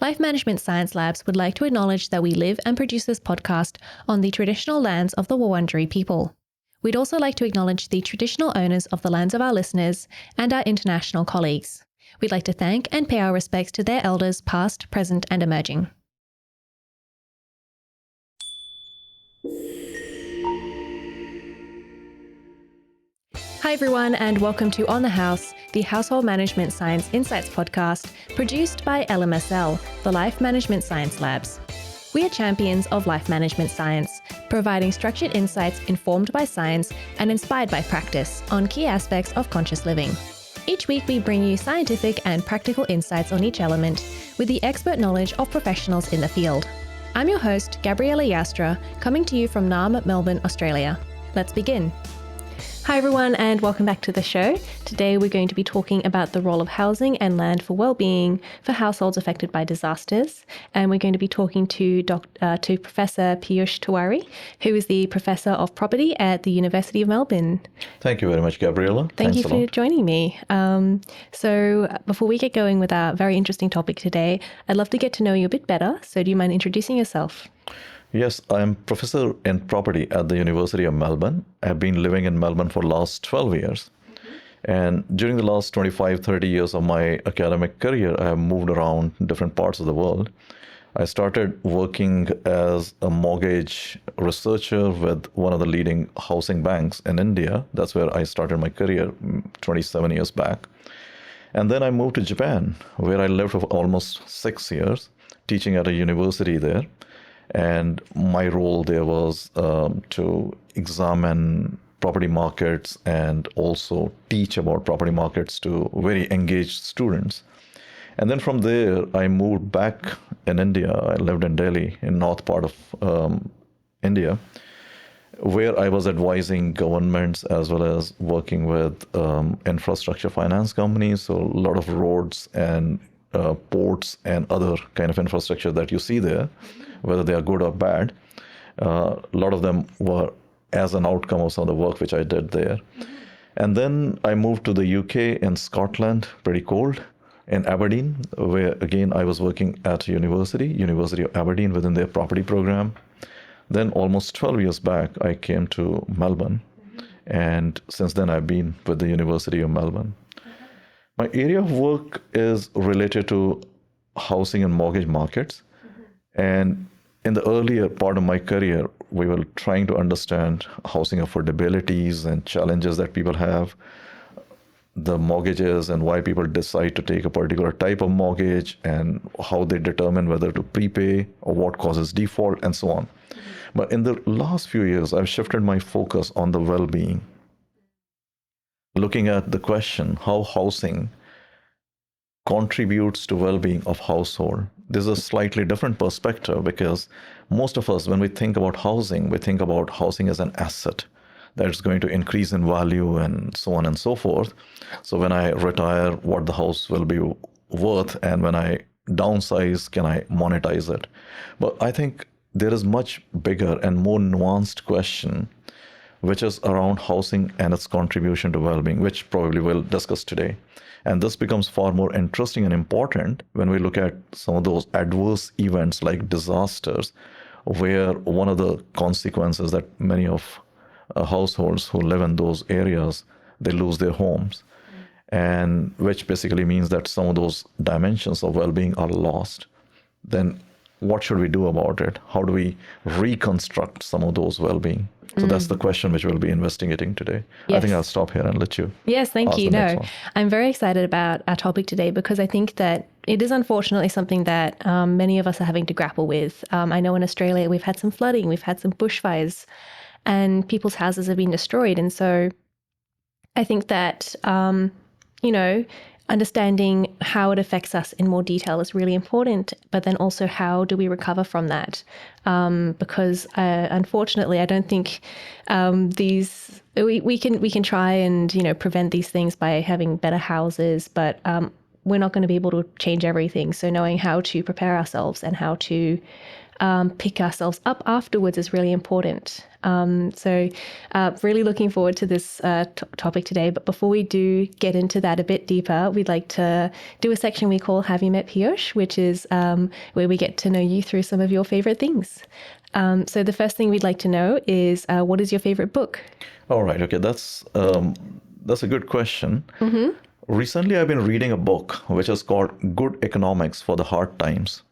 Life Management Science Labs would like to acknowledge that we live and produce this podcast on the traditional lands of the Wurundjeri people. We'd also like to acknowledge the traditional owners of the lands of our listeners and our international colleagues. We'd like to thank and pay our respects to their elders past, present and emerging. Hi everyone, and welcome to On the House, the Household Management Science Insights podcast produced by LMSL, the Life Management Science Labs. We are champions of life management science, providing structured insights informed by science and inspired by practice on key aspects of conscious living. Each week we bring you scientific and practical insights on each element with the expert knowledge of professionals in the field. I'm your host, Gabriella Joustra, coming to you from Melbourne, Australia. Let's begin. Hi everyone, and welcome back to the show. Today we're going to be talking about the role of housing and land for wellbeing for households affected by disasters. And we're going to be talking to Professor Piyush Tiwari, who is the Professor of Property at the University of Melbourne. Thank you very much, Gabriella. Thank you for joining me. So before we get going with our very interesting topic today, I'd love to get to know you a bit better. So do you mind introducing yourself? Yes, I'm Professor in Property at the University of Melbourne. I've been living in Melbourne for the last 12 years. And during the last 25, 30 years of my academic career, I have moved around different parts of the world. I started working as a mortgage researcher with one of the leading housing banks in India. That's where I started my career 27 years back. And then I moved to Japan, where I lived for almost 6 years, teaching at a university there. And my role there was to examine property markets and also teach about property markets to very engaged students. And then from there, I moved back in India. I lived in Delhi, in north part of India, where I was advising governments as well as working with infrastructure finance companies. So a lot of roads and ports and other kind of infrastructure that you see there, whether they are good or bad. A lot of them were as an outcome of some of the work which I did there. And then I moved to the UK and Scotland, pretty cold, in Aberdeen, where again I was working at University of Aberdeen within their property program. Then almost 12 years back, I came to Melbourne. And since then I've been with the University of Melbourne. My area of work is related to housing and mortgage markets. And in the earlier part of my career, we were trying to understand housing affordabilities and challenges that people have, the mortgages and why people decide to take a particular type of mortgage and how they determine whether to prepay or what causes default and so on. But in the last few years, I've shifted my focus on the well-being, looking at the question how housing contributes to well-being of household. This is a slightly different perspective because most of us, when we think about housing, we think about housing as an asset that's going to increase in value and so on and so forth. So when I retire, what the house will be worth, and when I downsize, can I monetize it? But I think there is much bigger and more nuanced question, which is around housing and its contribution to well-being, which probably we'll discuss today. And this becomes far more interesting and important when we look at some of those adverse events like disasters, where one of the consequences that many of households who live in those areas, they lose their homes. And which basically means that some of those dimensions of well-being are lost. Then what should we do about it? How do we reconstruct some of those well-being? So that's the question which we'll be investigating today. Yes. I think I'll stop here and let you. Yes, thank you. No, I'm very excited about our topic today because I think that it is unfortunately something that many of us are having to grapple with. I know in Australia we've had some flooding, we've had some bushfires, and people's houses have been destroyed. And so I think that, understanding how it affects us in more detail is really important, but then also how do we recover from that? Because unfortunately, I don't think we can try and prevent these things by having better houses, but we're not going to be able to change everything. So knowing how to prepare ourselves and how to pick ourselves up afterwards is really important. So really looking forward to this topic today. But before we do get into that a bit deeper, we'd like to do a section we call Have You Met Piyush, which is where we get to know you through some of your favorite things. So the first thing we'd like to know is what is your favorite book? All right. Okay. That's a good question. Recently, I've been reading a book which is called Good Economics for the Hard Times.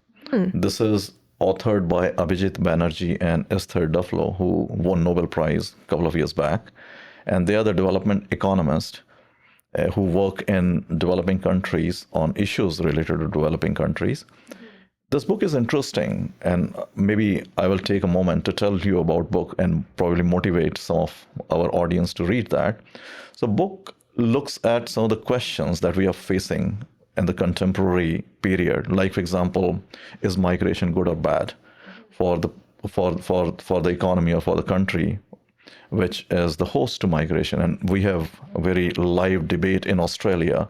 This is authored by Abhijit Banerjee and Esther Duflo, who won Nobel Prize a couple of years back. And they are the development economists who work in developing countries on issues related to developing countries. This book is interesting, and maybe I will take a moment to tell you about book and probably motivate some of our audience to read that. So book looks at some of the questions that we are facing in the contemporary period. Like, for example, is migration good or bad for the economy or for the country, which is the host to migration? And we have a very live debate in Australia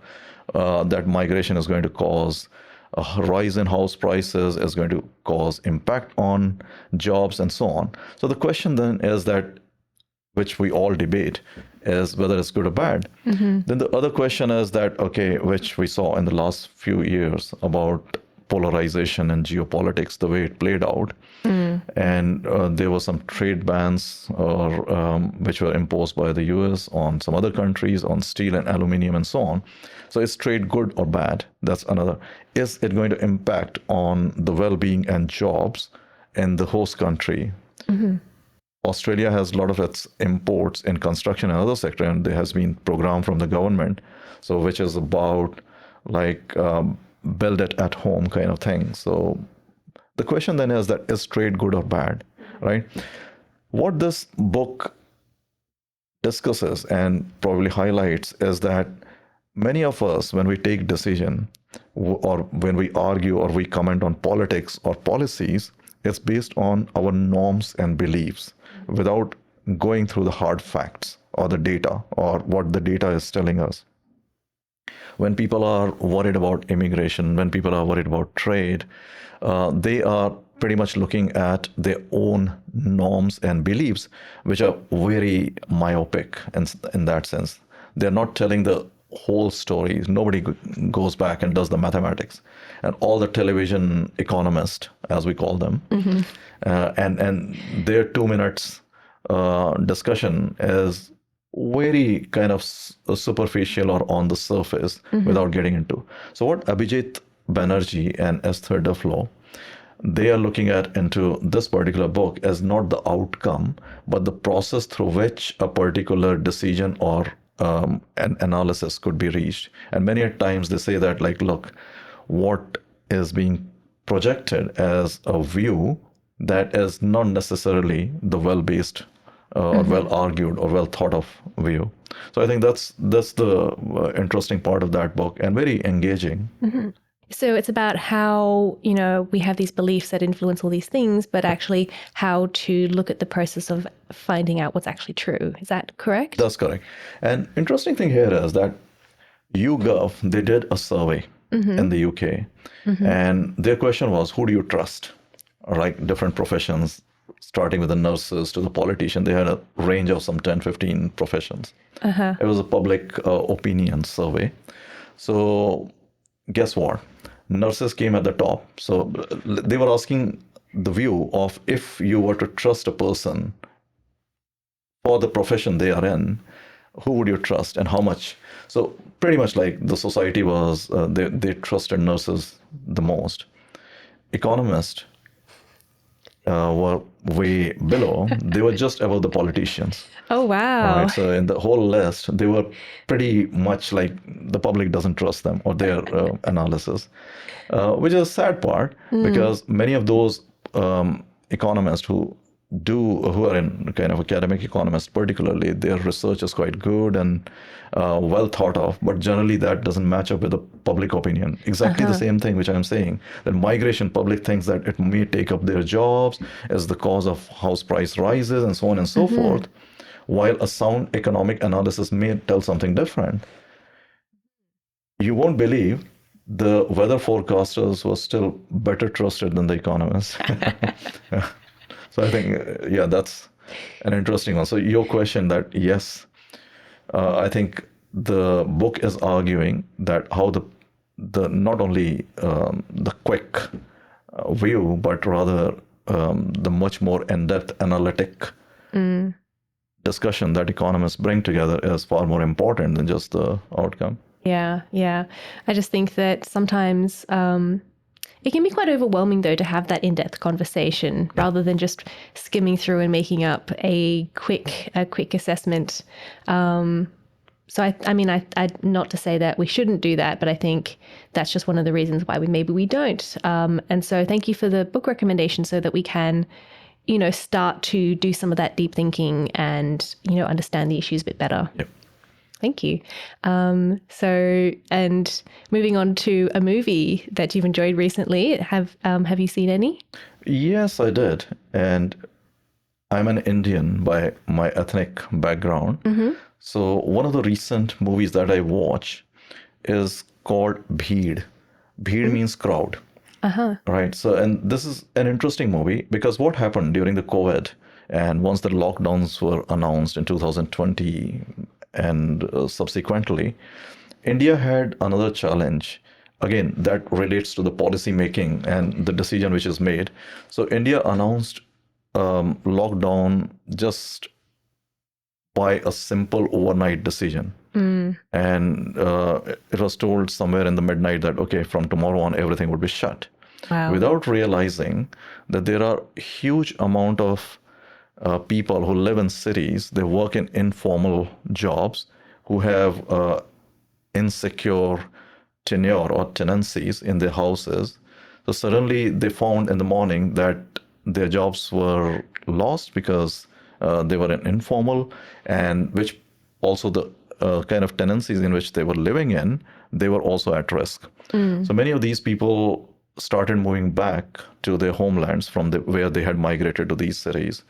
that migration is going to cause a rise in house prices, is going to cause impact on jobs and so on. So the question then is that, which we all debate, is whether it's good or bad. Then the other question is that, okay, which we saw in the last few years about polarization and geopolitics, the way it played out. And there were some trade bans which were imposed by the US on some other countries on steel and aluminum and so on. So is trade good or bad? That's another. Is it going to impact on the well-being and jobs in the host country? Australia has a lot of its imports in construction and other sector, and there has been program from the government, so which is about like build it at home kind of thing. So the question then is that, is trade good or bad, right? What this book discusses and probably highlights is that many of us, when we take decision or when we argue or we comment on politics or policies, it's based on our norms and beliefs without going through the hard facts or the data or what the data is telling us. When people are worried about immigration, when people are worried about trade, they are pretty much looking at their own norms and beliefs, which are very myopic in that sense. They're not telling the whole story. Nobody goes back and does the mathematics. And all the television economists, as we call them, and their 2 minutes discussion is very kind of superficial or on the surface without getting into. So what Abhijit Banerjee and Esther Duflo, they are looking at into this particular book as not the outcome, but the process through which a particular decision or an analysis could be reached. And many times they say that, like, look, what is being projected as a view that is not necessarily the well-based or well-argued or well-thought-of view. So I think that's the interesting part of that book and very engaging. So it's about how, we have these beliefs that influence all these things, but actually how to look at the process of finding out what's actually true. Is that correct? That's correct. And interesting thing here is that YouGov, they did a survey in the UK. And their question was, who do you trust? Like different professions, starting with the nurses to the politician. They had a range of some 10, 15 professions. It was a public opinion survey. So guess what? Nurses came at the top. So they were asking the view of, if you were to trust a person for the profession they are in, who would you trust and how much? So pretty much like the society was, they trusted nurses the most. Economists were way below. They were just above the politicians. Oh, wow. Right? So in the whole list, they were pretty much like the public doesn't trust them or their analysis, which is a sad part because many of those economists who are in kind of academic economists particularly, their research is quite good and well thought of, but generally that doesn't match up with the public opinion. Exactly the same thing which I'm saying, that migration, public thinks that it may take up their jobs as the cause of house price rises and so on and so forth, while a sound economic analysis may tell something different. You won't believe the weather forecasters were still better trusted than the economists. So I think, yeah, that's an interesting one. So your question that, yes, I think the book is arguing that how the not only the quick view, but rather the much more in-depth analytic discussion that economists bring together is far more important than just the outcome. Yeah, yeah. I just think that sometimes it can be quite overwhelming, though, to have that in-depth conversation rather than just skimming through and making up a quick assessment. So I mean, I not to say that we shouldn't do that, but I think that's just one of the reasons why we don't. And so thank you for the book recommendation, so that we can, start to do some of that deep thinking and understand the issues a bit better. Yep. Thank you. And moving on to a movie that you've enjoyed recently, have you seen any? Yes, I did. And I'm an Indian by my ethnic background. So one of the recent movies that I watch is called Bheed. Bheed means crowd. Right. So, and this is an interesting movie because what happened during the COVID and once the lockdowns were announced in 2020 and subsequently, India had another challenge. Again, that relates to the policy making and the decision which is made. So India announced lockdown just by a simple overnight decision. And it was told somewhere in the midnight that, okay, from tomorrow on, everything would be shut. Wow. Without realizing that there are huge amount of people who live in cities, they work in informal jobs, who have insecure tenure or tenancies in their houses. So suddenly they found in the morning that their jobs were lost because they were informal, and which also the kind of tenancies in which they were living in, they were also at risk. So many of these people started moving back to their homelands from where they had migrated to these cities.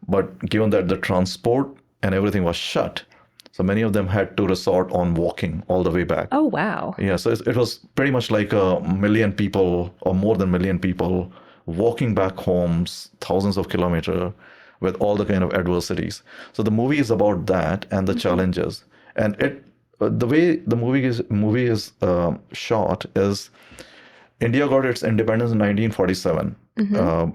But given that the transport and everything was shut, so many of them had to resort on walking all the way back. Oh, wow. Yeah, so it was pretty much like 1,000,000 people or more than 1,000,000 people walking back homes, thousands of kilometers with all the kind of adversities. So the movie is about that and the challenges. And the way the movie is shot is India got its independence in 1947.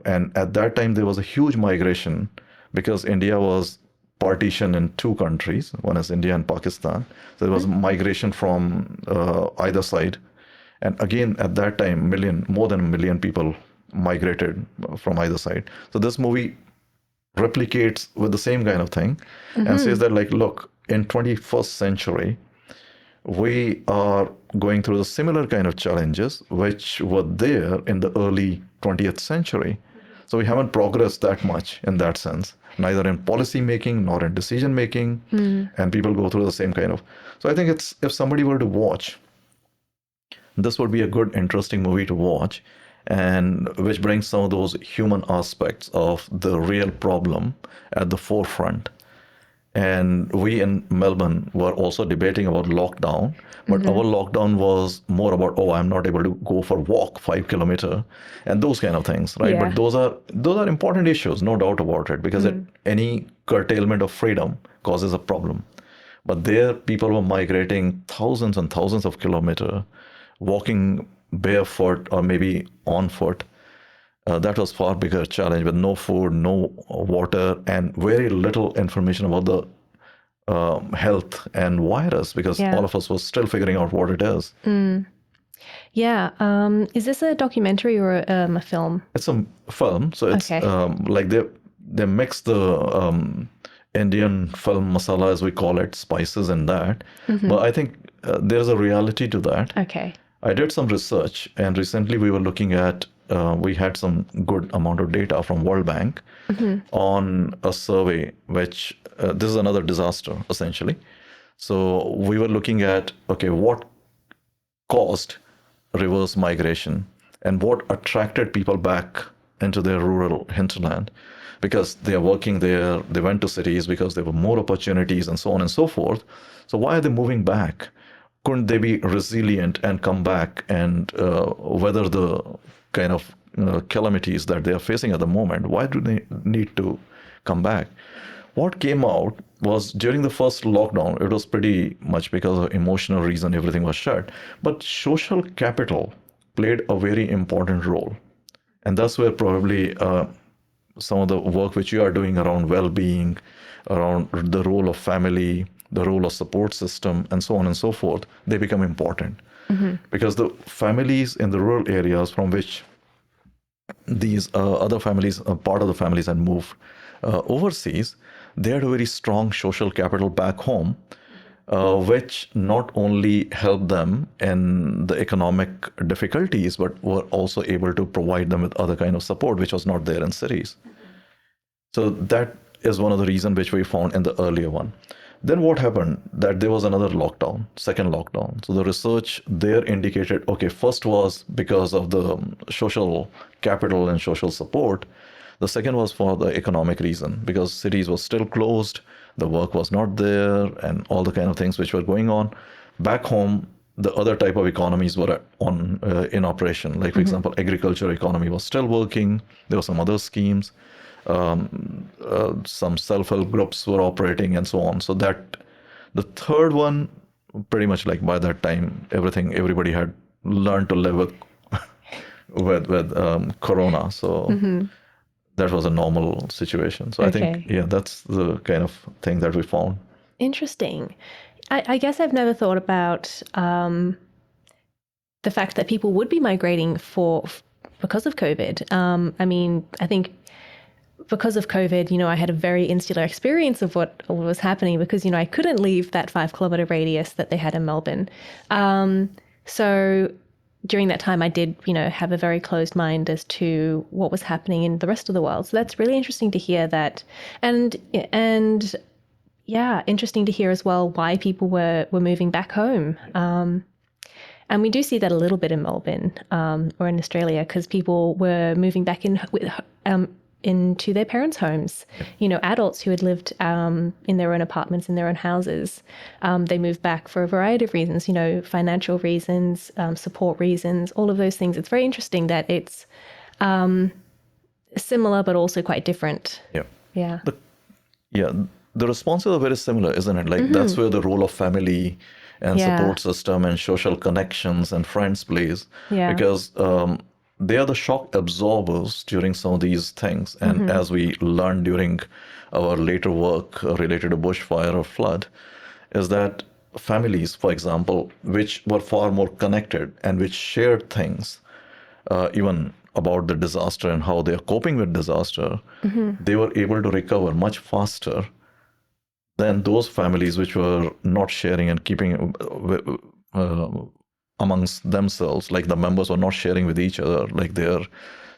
And at that time, there was a huge migration because India was partitioned in two countries. One is India and Pakistan. So there was migration from either side. And again, at that time, more than 1,000,000 people migrated from either side. So this movie replicates with the same kind of thing and says that, like, look, in 21st century, we are going through the similar kind of challenges which were there in the early 20th century. So we haven't progressed that much in that sense, neither in policy making nor in decision making. And people go through the same kind of. So I think if somebody were to watch, this would be a good, interesting movie to watch, and which brings some of those human aspects of the real problem at the forefront. And we in Melbourne were also debating about lockdown, but our lockdown was more about, oh, I'm not able to go for a walk 5 kilometers and those kind of things, right? Yeah. But those are important issues, no doubt about it, because any curtailment of freedom causes a problem. But there, people were migrating thousands and thousands of kilometers, walking barefoot or maybe on foot. That was far bigger challenge with no food, no water, and very little information about the health and virus, because all of us were still figuring out what it is. Yeah. Is this a documentary or a film? It's a film, so it's like they mix the Indian film masala, as we call it, spices and that. But I think there's a reality to that. Okay. I did some research, and recently we were looking at, we had some good amount of data from World Bank on a survey, which this is another disaster, essentially. So we were looking at, okay, what caused reverse migration and what attracted people back into their rural hinterland, because they are working there, they went to cities because there were more opportunities and so on and so forth. So why are they moving back? couldn't they be resilient and come back and weather the kind of calamities that they are facing at the moment? Why do they need to come back? What came out was during the first lockdown, it was pretty much because of emotional reason, everything was shut. But social capital played a very important role. And that's where probably some of the work which you are doing around well-being, around the role of family, the role of support system, and so on and so forth, they become important. Because the families in the rural areas from which these other families, part of the families had moved overseas, they had a very strong social capital back home, which not only helped them in the economic difficulties, but were also able to provide them with other kind of support, which was not there in cities. So that is one of the reasons which we found in the earlier one. Then what happened? That there was another lockdown, second lockdown. So the research there indicated, okay, first was because of the social capital and social support. The second was for the economic reason, because cities were still closed, the work was not there, and all the kind of things which were going on. Back home, the other type of economies were in operation. Like, for example, agriculture economy was still working. There were some other schemes. Some self-help groups were operating and so on. So that the third one, pretty much like by that time, everybody had learned to live with Corona. So that was a normal situation. So I think, yeah, that's the kind of thing that we found. Interesting. I guess I've never thought about the fact that people would be migrating because of COVID. I mean, I think because of COVID, I had a very insular experience of what was happening because, I couldn't leave that 5-kilometer radius that they had in Melbourne. So during that time, I did, have a very closed mind as to what was happening in the rest of the world. So that's really interesting to hear that. And yeah, interesting to hear as well why people were moving back home. And we do see that a little bit in Melbourne or in Australia because people were moving back into their parents' homes. Adults who had lived in their own apartments, in their own houses, they moved back for a variety of reasons, financial reasons, support reasons, all of those things. It's very interesting that it's similar, but also quite different. Yeah. The responses are very similar, isn't it? Like that's where the role of family and support system and social connections and friends plays. Because they are the shock absorbers during some of these things. And as we learned during our later work related to bushfire or flood, is that families, for example, which were far more connected and which shared things, even about the disaster and how they are coping with disaster, they were able to recover much faster than those families which were not sharing and keeping amongst themselves, like the members were not sharing with each other, like their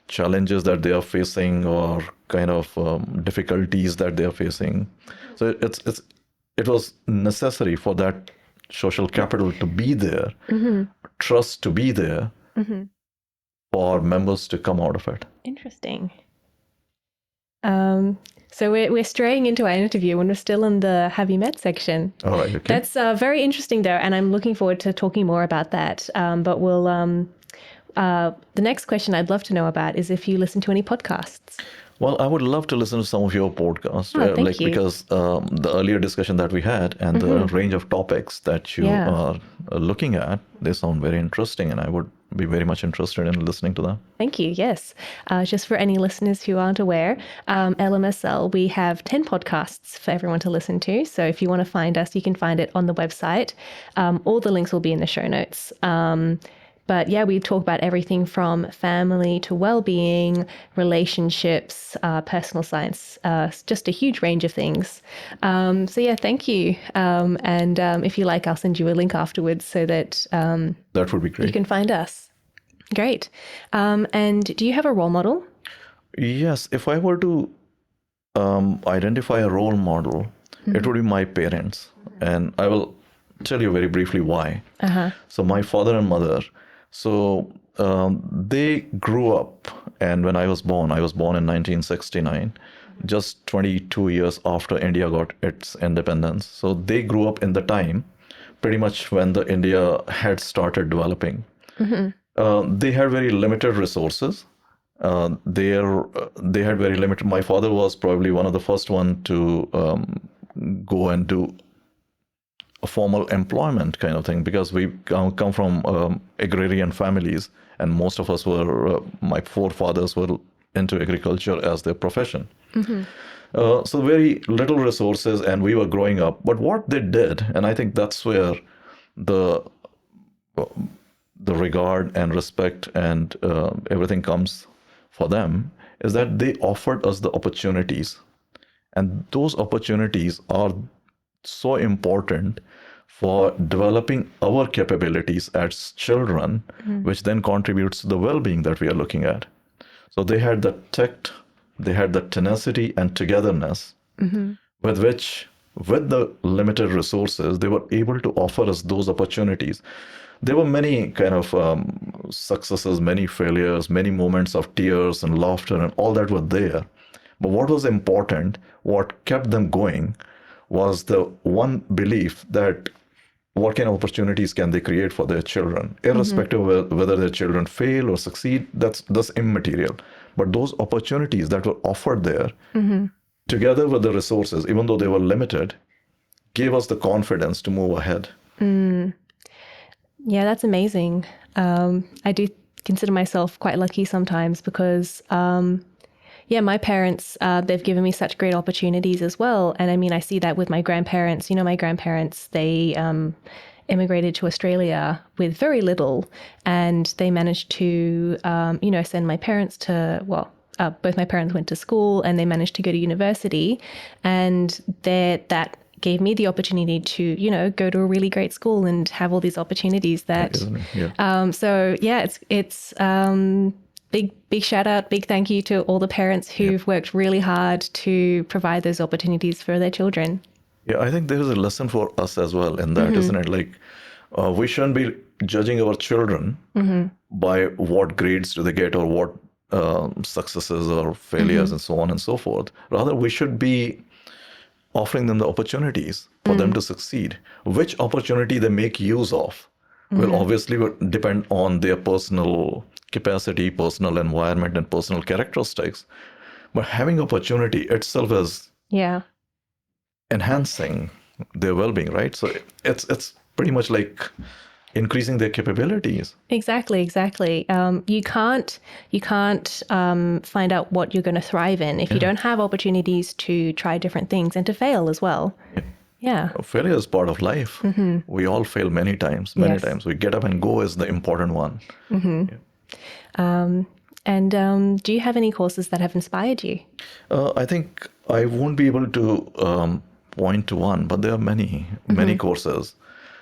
challenges that they are facing or kind of difficulties that they are facing. So it was necessary for that social capital to be there, trust to be there, for members to come out of it. Interesting. So we're straying into our interview when we're still in the have you met section. All right. Okay. That's very interesting though, and I'm looking forward to talking more about that. But we'll the next question I'd love to know about is if you listen to any podcasts. Well, I would love to listen to some of your podcasts, thank you. Because the earlier discussion that we had and the range of topics that you are looking at, they sound very interesting, and I would be very much interested in listening to them. Thank you. Yes. Just for any listeners who aren't aware, LMSL, we have 10 podcasts for everyone to listen to. So if you want to find us, you can find it on the website. All the links will be in the show notes. But yeah, we talk about everything from family to well-being, relationships, personal science, just a huge range of things. So yeah, thank you. And if you like, I'll send you a link afterwards so that that would be great. You can find us. Great. And do you have a role model? Yes. If I were to identify a role model, it would be my parents. And I will tell you very briefly why. So my father and mother, they grew up, and when I was born in 1969, just 22 years after India got its independence. So they grew up in the time pretty much when the India had started developing. They had very limited resources. They had very limited. My father was probably one of the first one to go and do a formal employment kind of thing, because we come from agrarian families, and most of us were, my forefathers were into agriculture as their profession. So very little resources, and we were growing up. But what they did, and I think that's where the regard and respect and everything comes for them, is that they offered us the opportunities. And those opportunities are so important for developing our capabilities as children, which then contributes to the well-being that we are looking at. So they had the tact, they had the tenacity and togetherness with which, with the limited resources, they were able to offer us those opportunities. There were many kind of successes, many failures, many moments of tears and laughter, and all that were there. But what was important, what kept them going, was the one belief that what kind of opportunities can they create for their children, irrespective of whether their children fail or succeed. That's immaterial. But those opportunities that were offered there, together with the resources, even though they were limited, gave us the confidence to move ahead. Yeah, that's amazing. I do consider myself quite lucky sometimes because, my parents, they've given me such great opportunities as well. And I mean, I see that with my grandparents. My grandparents, they immigrated to Australia with very little, and they managed to, send my parents to, both my parents went to school, and they managed to go to university, and that gave me the opportunity to, go to a really great school and have all these opportunities that, it's big shout out, big thank you to all the parents who've worked really hard to provide those opportunities for their children. Yeah, I think there is a lesson for us as well in that, isn't it? Like, we shouldn't be judging our children by what grades do they get or what successes or failures and so on and so forth. Rather, we should be offering them the opportunities for them to succeed. Which opportunity they make use of will obviously depend on their personal capacity, personal environment, and personal characteristics. But having opportunity itself is enhancing their well-being, right? So it's pretty much like increasing their capabilities. Exactly. You can't find out what you're going to thrive in if you don't have opportunities to try different things and to fail as well. Yeah. Failure is part of life. We all fail many times. We get up and go is the important one. And do you have any courses that have inspired you? I think I won't be able to point to one, but there are many courses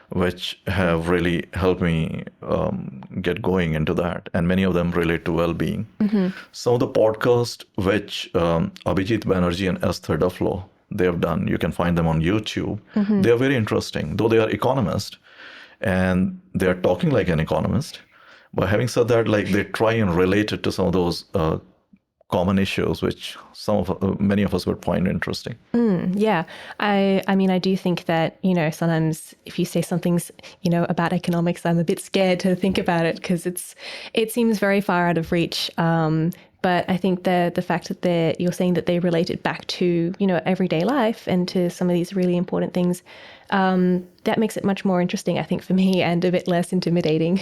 which have really helped me get going into that. And many of them relate to well-being. Some of the podcasts which Abhijit Banerjee and Esther Duflo, they have done, you can find them on YouTube. They are very interesting, though they are economists and they are talking like an economist. But having said that, like, they try and relate it to some of those common issues, which many of us would find interesting. I mean, I do think that, sometimes if you say something's, about economics, I'm a bit scared to think about it because it seems very far out of reach. But I think the fact that you're saying that they relate it back to, everyday life and to some of these really important things, that makes it much more interesting, I think, for me, and a bit less intimidating.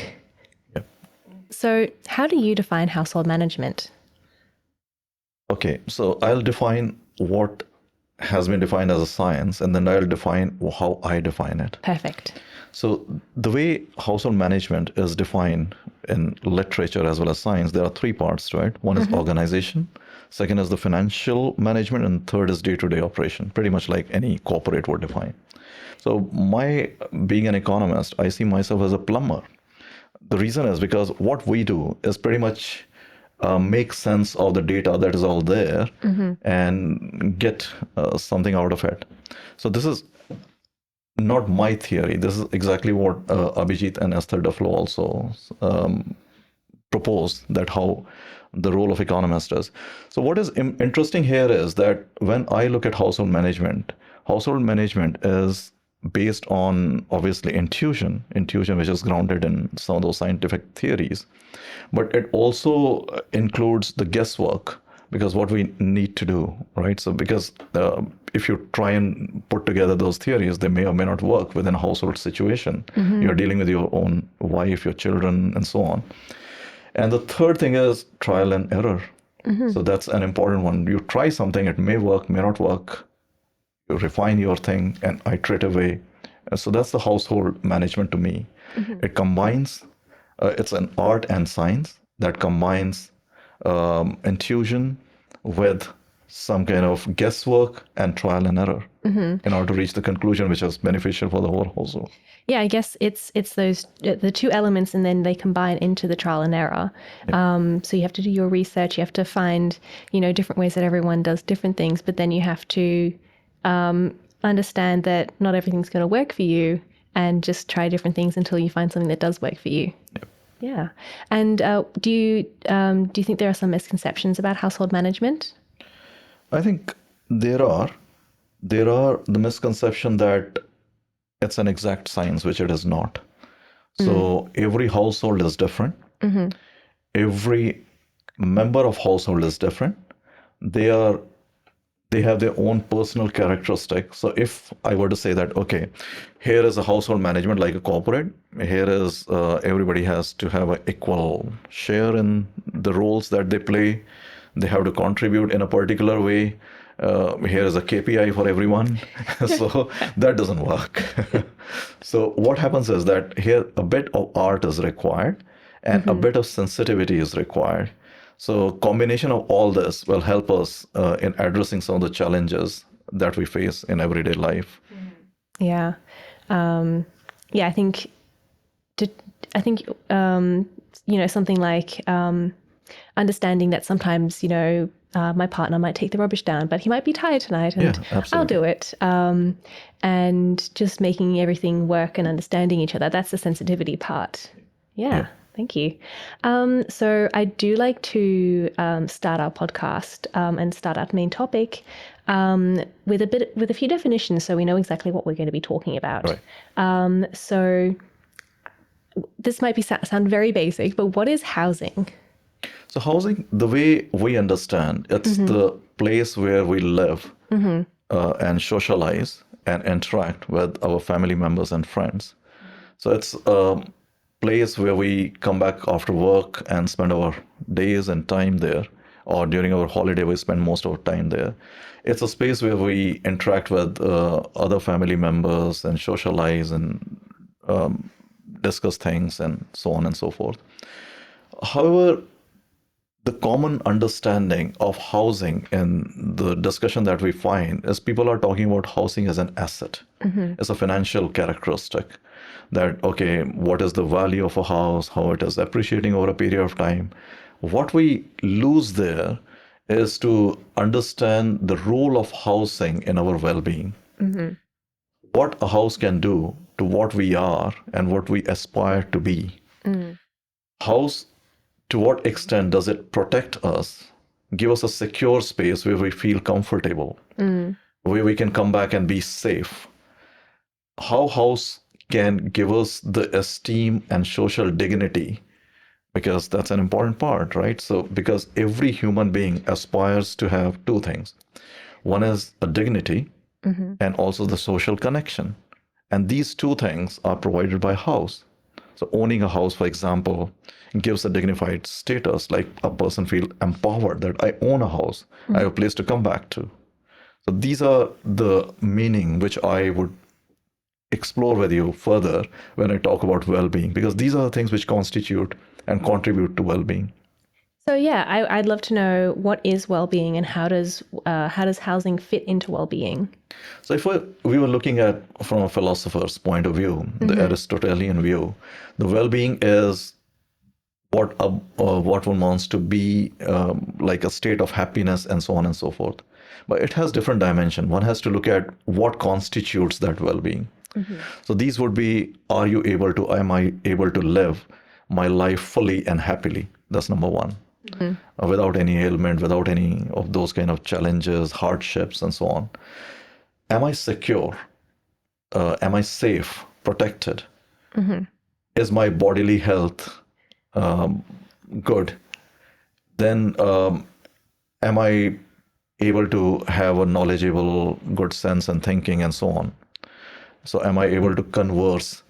So how do you define household management? Okay, so I'll define what has been defined as a science, and then I'll define how I define it. Perfect. So the way household management is defined in literature as well as science, there are three parts to it. One is organization, second is the financial management, and third is day-to-day operation, pretty much like any corporate would define. So being an economist, I see myself as a plumber. The reason is because what we do is pretty much make sense of the data that is all there and get something out of it. So this is not my theory. This is exactly what Abhijit and Esther Duflo also proposed, that how the role of economist is. So what is interesting here is that when I look at household management is based on obviously intuition, which is grounded in some of those scientific theories. But it also includes the guesswork, because what we need to do, right? So because if you try and put together those theories, they may or may not work within a household situation. You're dealing with your own wife, your children, and so on. And the third thing is trial and error. So that's an important one. You try something, it may work, may not work. You refine your thing and iterate away. So that's the household management to me. It combines, it's an art and science that combines intuition with some kind of guesswork and trial and error in order to reach the conclusion which is beneficial for the whole household. Yeah, I guess it's those the two elements, and then they combine into the trial and error. So you have to do your research. You have to find, different ways that everyone does different things, but then you have to understand that not everything's going to work for you, and just try different things until you find something that does work for you. Yep. Yeah. And do you think there are some misconceptions about household management? I think there are the misconception that it's an exact science, which it is not. So every household is different. Every member of household is different. They have their own personal characteristics. So if I were to say that, okay, here is a household management like a corporate, here is everybody has to have an equal share in the roles that they play. They have to contribute in a particular way. Here is a KPI for everyone. So that doesn't work. So what happens is that here a bit of art is required and a bit of sensitivity is required. So combination of all this will help us in addressing some of the challenges that we face in everyday life. Yeah. I think something like understanding that sometimes, my partner might take the rubbish down, but he might be tired tonight, and I'll do it. And just making everything work and understanding each other. That's the sensitivity part. Yeah. Thank you. So I do like to start our podcast and start our main topic with a few definitions, so we know exactly what we're going to be talking about. Right. So this might sound very basic, but what is housing? So housing, the way we understand, it's the place where we live and socialize and interact with our family members and friends. So it's a place where we come back after work and spend our days and time there, or during our holiday we spend most of our time there. It's a space where we interact with other family members and socialize and discuss things and so on and so forth. However, the common understanding of housing in the discussion that we find is people are talking about housing as an asset, as a financial characteristic. That, okay, what is the value of a house, how it is appreciating over a period of time. What we lose there is to understand the role of housing in our well-being. What a house can do to what we are and what we aspire to be. House, to what extent does it protect us, give us a secure space where we feel comfortable, where we can come back and be safe? How house can give us the esteem and social dignity, because that's an important part, right? So because every human being aspires to have two things. One is a dignity and also the social connection. And these two things are provided by house. So owning a house, for example, gives a dignified status, like a person feel empowered that I own a house, I have a place to come back to. So these are the meaning which I would explore with you further when I talk about well-being, because these are the things which constitute and contribute to well-being. So I'd love to know what is well-being and how does housing fit into well-being? So if we were looking at from a philosopher's point of view, the Aristotelian view, the well-being is what one wants to be, like a state of happiness and so on and so forth. But it has different dimension. One has to look at what constitutes that well-being. So these would be, am I able to live my life fully and happily? That's number one. Without any ailment, without any of those kind of challenges, hardships, and so on. Am I secure? am I safe, protected? Is my bodily health good? Then am I able to have a knowledgeable, good sense and thinking and so on? So am I able to converse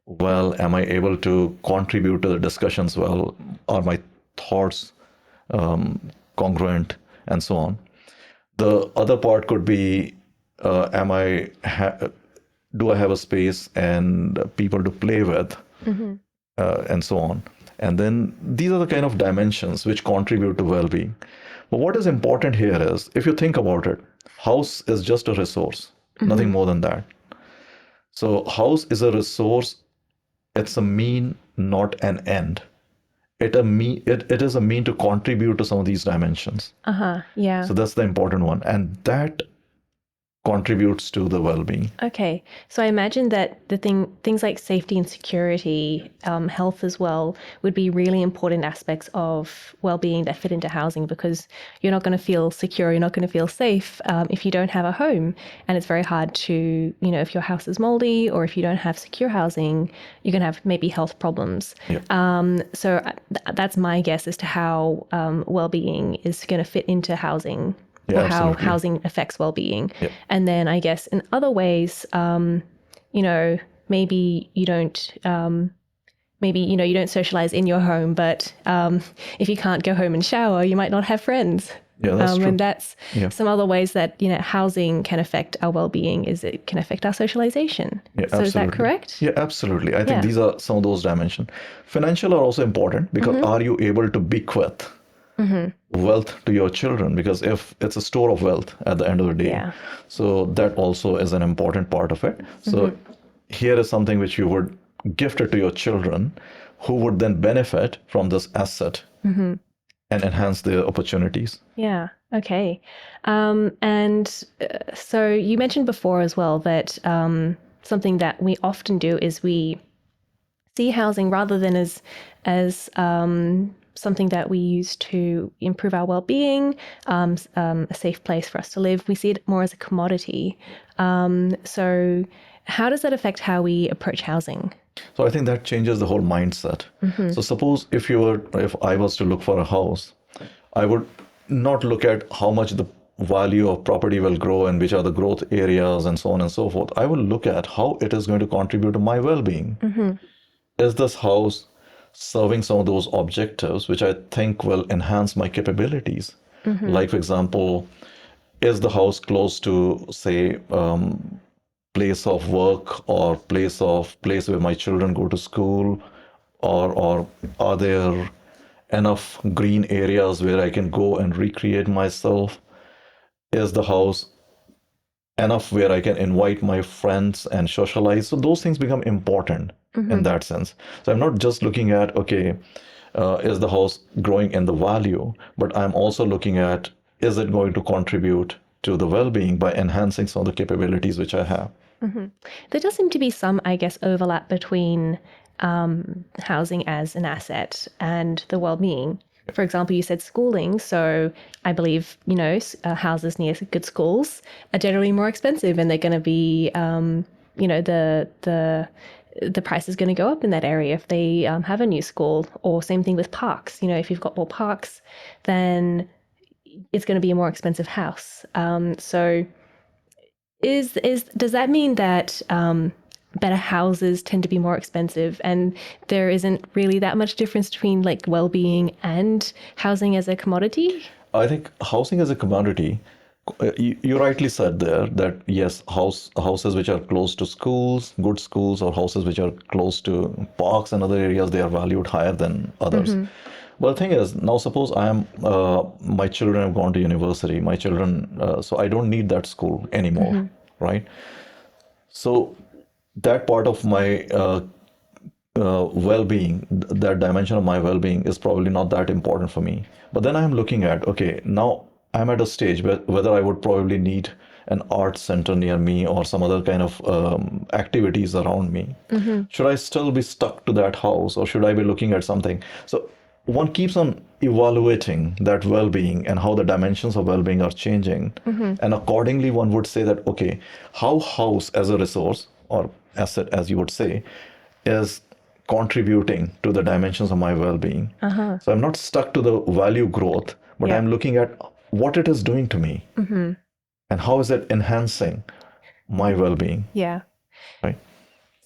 well? Am I able to contribute to the discussions well? Are my thoughts congruent and so on? The other part could be, do I have a space and people to play with, and so on. And then these are the kind of dimensions which contribute to well-being. But what is important here is, if you think about it, house is just a resource, nothing more than that. So house is a resource. It's a mean, not an end. It is a mean to contribute to some of these dimensions. Yeah. So that's the important one. And that contributes to the well-being. Okay. So I imagine that things like safety and security, health as well, would be really important aspects of well-being that fit into housing, because you're not going to feel secure, you're not going to feel safe if you don't have a home. And it's very hard to, if your house is moldy or if you don't have secure housing, you're going to have maybe health problems. Yeah. So that's my guess as to how well-being is going to fit into housing. Yeah, or how absolutely. housing affects well-being. Yeah. And then I guess in other ways, maybe you don't, you don't socialize in your home, but if you can't go home and shower, you might not have friends. Yeah, that's true. And that's some other ways that, housing can affect our well-being, is it can affect our socialization. Yeah, so absolutely. Is that correct? Yeah, absolutely. I think these are some of those dimensions. Financial are also important, because are you able to bequeath wealth to your children? Because if it's a store of wealth at the end of the day, so that also is an important part of it. So here is something which you would gift it to your children, who would then benefit from this asset and enhance their opportunities. Yeah. Okay. So you mentioned before as well that something that we often do is we see housing rather than as something that we use to improve our well-being, a safe place for us to live. We see it more as a commodity. So how does that affect how we approach housing? So I think that changes the whole mindset. So suppose if I was to look for a house, I would not look at how much the value of property will grow and which are the growth areas and so on and so forth. I will look at how it is going to contribute to my well-being. Is this house serving some of those objectives which I think will enhance my capabilities? Like, for example, is the house close to, say, place of work or place where my children go to school, or are there enough green areas where I can go and recreate myself? Is the house enough where I can invite my friends and socialize? So those things become important in that sense. So I'm not just looking at, is the house growing in the value, but I'm also looking at, is it going to contribute to the well-being by enhancing some of the capabilities which I have? There does seem to be some, I guess, overlap between housing as an asset and the well-being. For example, you said schooling. So I believe, houses near good schools are generally more expensive, and they're going to be, the price is going to go up in that area if they have a new school. Or same thing with parks. If you've got more parks, then it's going to be a more expensive house. So does that mean that better houses tend to be more expensive, and there isn't really that much difference between like well-being and housing as a commodity? I think housing as a commodity, you rightly said there that yes, houses which are close to schools, good schools, or houses which are close to parks and other areas, they are valued higher than others. Well, the thing is, now suppose my children have gone to university, so I don't need that school anymore, right? So that part of my well-being, that dimension of my well-being is probably not that important for me. But then I'm looking at, now I'm at a stage where whether I would probably need an art center near me or some other kind of activities around me. Should I still be stuck to that house, or should I be looking at something? So one keeps on evaluating that well-being and how the dimensions of well-being are changing. And accordingly, one would say that, how house as a resource or asset, as you would say, is contributing to the dimensions of my well-being. So I'm not stuck to the value growth, but Yeah. I'm looking at what it is doing to me and how is it enhancing my well-being, Yeah. right?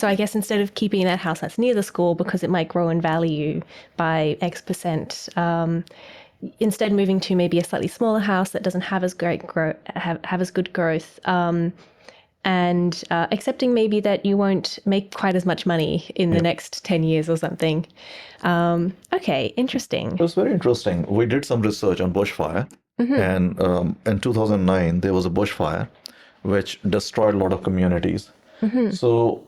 So I guess instead of keeping that house that's near the school because it might grow in value by X percent, instead moving to maybe a slightly smaller house that doesn't have as great have as good growth, and accepting maybe that you won't make quite as much money in the next 10 years or something. Okay, interesting. It was very interesting. We did some research on bushfire, and in 2009 there was a bushfire which destroyed a lot of communities. So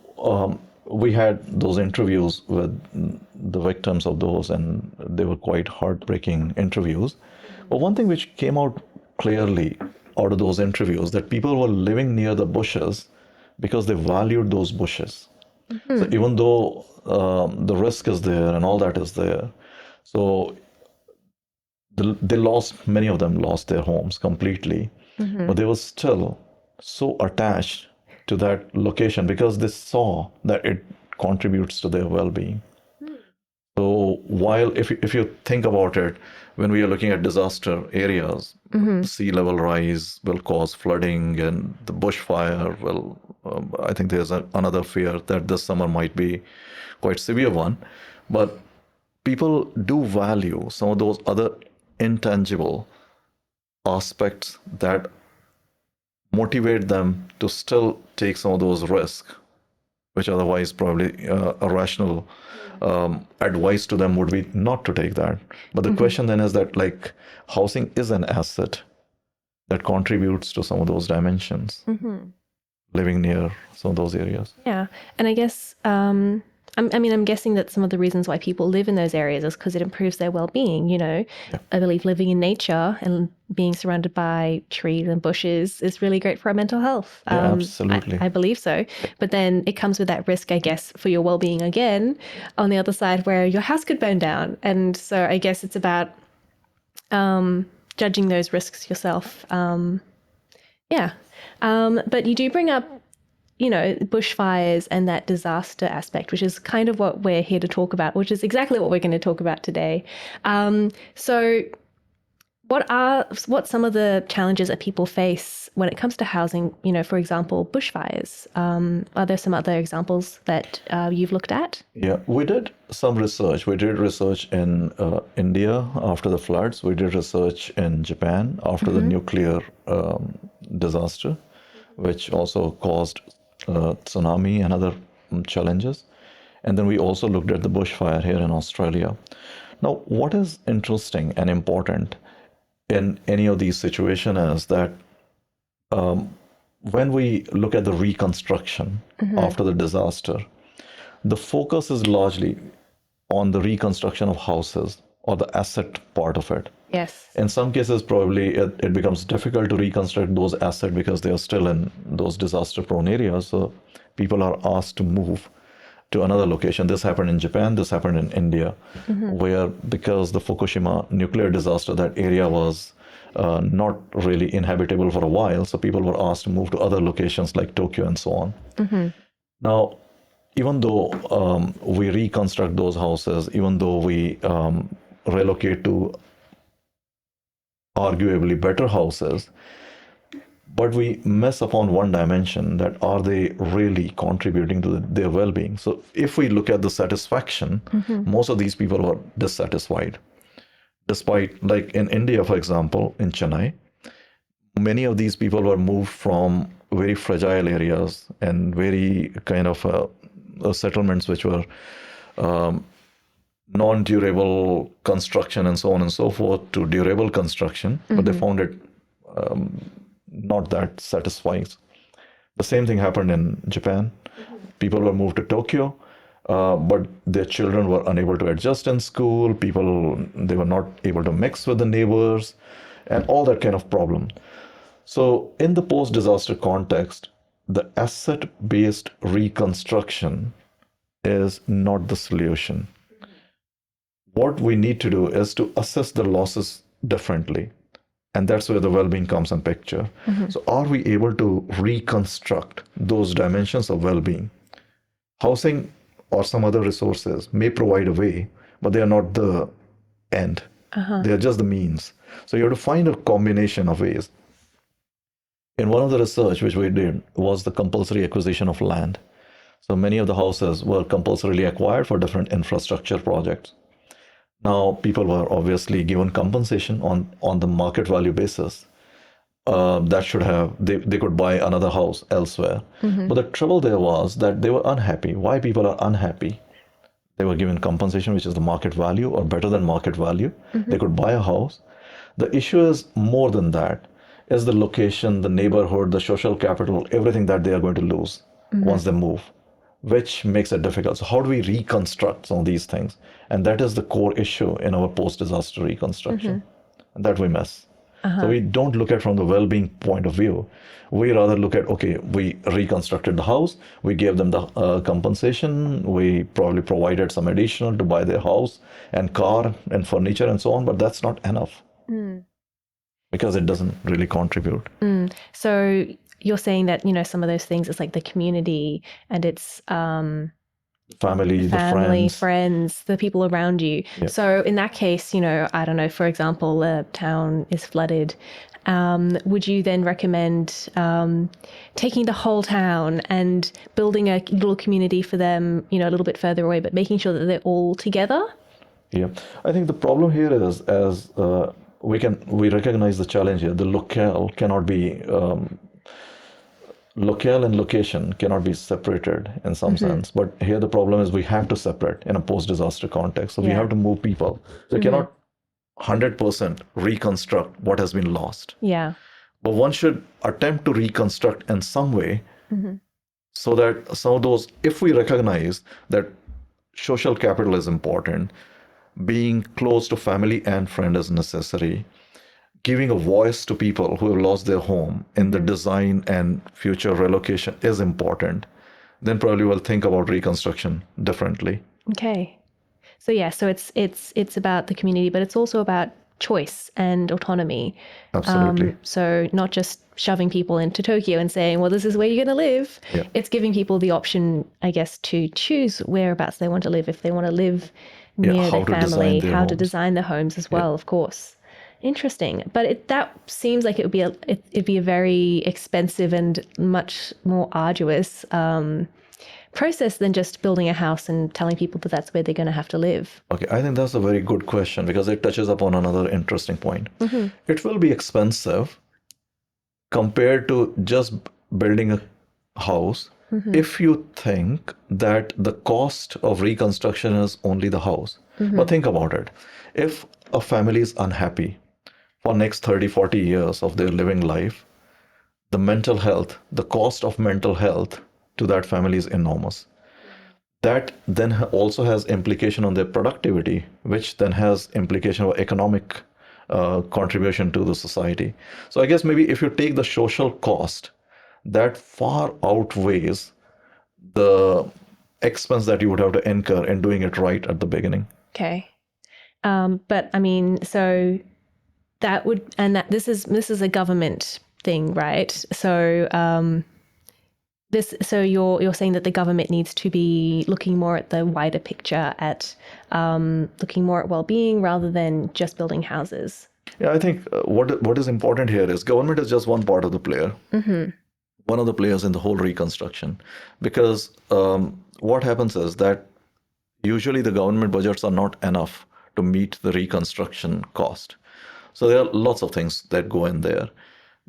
we had those interviews with the victims of those, and they were quite heartbreaking interviews. But one thing which came out clearly out of those interviews, that people were living near the bushes because they valued those bushes. So even though the risk is there and all that is there, so they lost, many of them lost their homes completely, but they were still so attached to that location because they saw that it contributes to their well-being. So while if you think about it, when we are looking at disaster areas, sea level rise will cause flooding, and the bushfire will. I think there's another fear that this summer might be quite severe one, but people do value some of those other intangible aspects that motivate them to still take some of those risks, which otherwise probably a rational advice to them would be not to take that. But the question then is that, like, housing is an asset that contributes to some of those dimensions, living near some of those areas. Yeah. And I guess, I'm guessing that some of the reasons why people live in those areas is because it improves their well-being. I believe living in nature and being surrounded by trees and bushes is really great for our mental health. Yeah, absolutely. I believe so. But then it comes with that risk, I guess, for your well-being again on the other side, where your house could burn down. And so I guess it's about judging those risks yourself. But you do bring up bushfires and that disaster aspect, which is kind of what we're here to talk about, which is exactly what we're going to talk about today. So what some of the challenges that people face when it comes to housing, for example, bushfires? Are there some other examples that you've looked at? Yeah, we did some research. We did research in India after the floods. We did research in Japan after the nuclear disaster, which also caused tsunami and other challenges. And then we also looked at the bushfire here in Australia. Now, what is interesting and important in any of these situations is that when we look at the reconstruction after the disaster, the focus is largely on the reconstruction of houses or the asset part of it. Yes. In some cases, probably it becomes difficult to reconstruct those assets because they are still in those disaster-prone areas. So people are asked to move to another location. This happened in Japan, this happened in India, where because the Fukushima nuclear disaster, that area was not really inhabitable for a while. So people were asked to move to other locations like Tokyo and so on. Now, even though we reconstruct those houses, even though we relocate to arguably better houses, but we miss upon one dimension, that are they really contributing to their well-being? So if we look at the satisfaction, most of these people were dissatisfied. Despite, like in India, for example, in Chennai, many of these people were moved from very fragile areas and very kind of settlements which were non-durable construction and so on and so forth to durable construction, but they found it not that satisfying. The same thing happened in Japan. People were moved to Tokyo, but their children were unable to adjust in school. They were not able to mix with the neighbors and all that kind of problem. So in the post-disaster context, the asset-based reconstruction is not the solution. What we need to do is to assess the losses differently. And that's where the well-being comes in picture. So are we able to reconstruct those dimensions of well-being? Housing or some other resources may provide a way, but they are not the end. They are just the means. So you have to find a combination of ways. In one of the research which we did was the compulsory acquisition of land. So many of the houses were compulsorily acquired for different infrastructure projects. Now, people were obviously given compensation on the market value basis. That should have, they could buy another house elsewhere. But the trouble there was that they were unhappy. Why people are unhappy? They were given compensation, which is the market value or better than market value. They could buy a house. The issue is more than that, is the location, the neighborhood, the social capital, everything that they are going to lose once they move, which makes it difficult. So how do we reconstruct some of these things? And that is the core issue in our post-disaster reconstruction. And that we miss. So we don't look at from the well-being point of view. We rather look at, okay, we reconstructed the house, we gave them the compensation, we probably provided some additional to buy their house and car and furniture and so on, but that's not enough because it doesn't really contribute. So you're saying that, some of those things, it's like the community and it's Family, the friends, the people around you. Yeah. So in that case, I don't know, for example, a town is flooded. Would you then recommend taking the whole town and building a little community for them, a little bit further away, but making sure that they're all together? Yeah, I think the problem here is as we recognize the challenge here. The locale cannot be locale and location cannot be separated in some sense. But here the problem is we have to separate in a post-disaster context. So we have to move people. So you cannot 100% reconstruct what has been lost. Yeah. But one should attempt to reconstruct in some way so that some of those, if we recognize that social capital is important, being close to family and friend is necessary, giving a voice to people who have lost their home in the design and future relocation is important, then probably we'll think about reconstruction differently. Okay. So yeah, so it's about the community, but it's also about choice and autonomy. Absolutely. So not just shoving people into Tokyo and saying, well, this is where you're going to live. Yeah. It's giving people the option, I guess, to choose whereabouts they want to live. If they want to live near their family, how to design their homes as well, of course. Interesting. But that seems like it'd be a very expensive and much more arduous process than just building a house and telling people that that's where they're going to have to live. Okay, I think that's a very good question because it touches upon another interesting point. It will be expensive compared to just building a house if you think that the cost of reconstruction is only the house. But think about it. If a family is unhappy for next 30, 40 years of their living life, the mental health, the cost of mental health to that family is enormous. That then also has implication on their productivity, which then has implication of economic contribution to the society. So I guess maybe if you take the social cost, that far outweighs the expense that you would have to incur in doing it right at the beginning. Okay. But I mean, so that would, and that this is a government thing, right? So so you're saying that the government needs to be looking more at the wider picture, at looking more at well-being rather than just building houses. Yeah, I think what is important here is government is just one part of the player, one of the players in the whole reconstruction. Because what happens is that usually the government budgets are not enough to meet the reconstruction cost. So there are lots of things that go in there.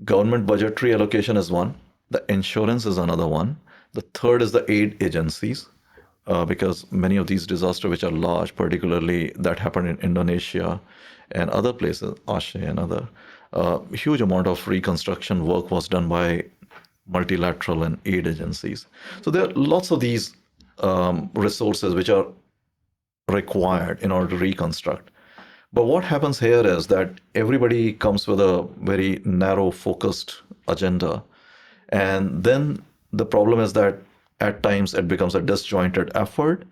Government budgetary allocation is one. The insurance is another one. The third is the aid agencies, because many of these disasters, which are large, particularly that happened in Indonesia and other places, Aceh and other, huge amount of reconstruction work was done by multilateral and aid agencies. So there are lots of these resources which are required in order to reconstruct. But what happens here is that everybody comes with a very narrow, focused agenda. And then the problem is that at times it becomes a disjointed effort.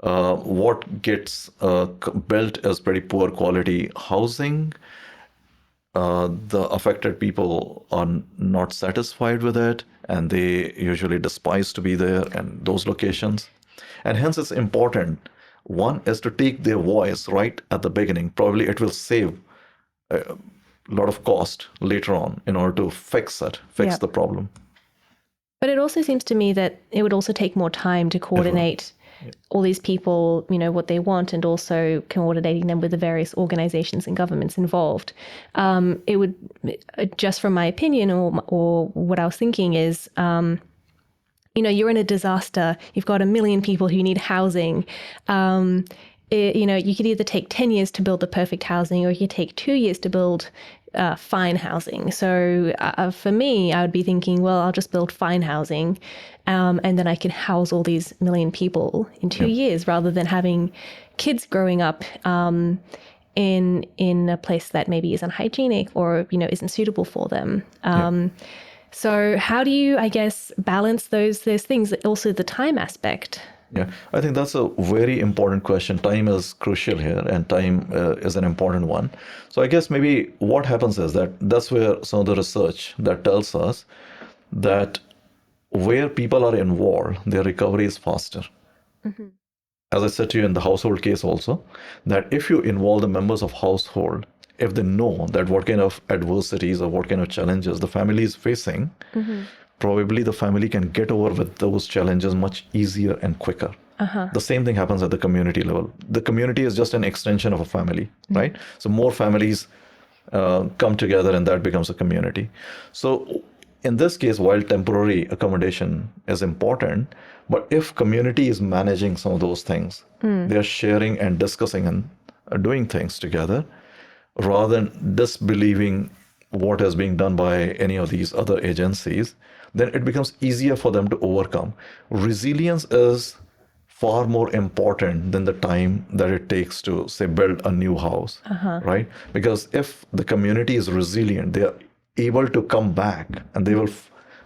What gets built is pretty poor quality housing. the affected people are not satisfied with it, and they usually despise to be there and those locations. And hence it's important. One is to take their voice right at the beginning. Probably it will save a lot of cost later on in order to fix Yep. the problem. But it also seems to me that it would also take more time to coordinate all these people, what they want, and also coordinating them with the various organizations and governments involved. It would, just from my opinion or what I was thinking is, you're in a disaster, you've got 1 million people who need housing. You could either take 10 years to build the perfect housing, or you could take 2 years to build fine housing. So for me, I would be thinking, well, I'll just build fine housing, and then I can house all these 1 million people in 2 years, rather than having kids growing up in a place that maybe is unhygienic or isn't suitable for them. So how do you, I guess, balance those things? Also the time aspect. Yeah, I think that's a very important question. Time is crucial here, and time is an important one. So I guess maybe what happens is that's where some of the research that tells us that where people are involved, their recovery is faster. As I said to you in the household case also, that if you involve the members of household, if they know that what kind of adversities or what kind of challenges the family is facing, probably the family can get over with those challenges much easier and quicker. The same thing happens at the community level. The community is just an extension of a family, right? So more families come together, and that becomes a community. So in this case, while temporary accommodation is important, but if community is managing some of those things, they are sharing and discussing and doing things together, rather than disbelieving what is being done by any of these other agencies, then it becomes easier for them to overcome. Resilience is far more important than the time that it takes to, say, build a new house, right? Because if the community is resilient, they are able to come back, and they will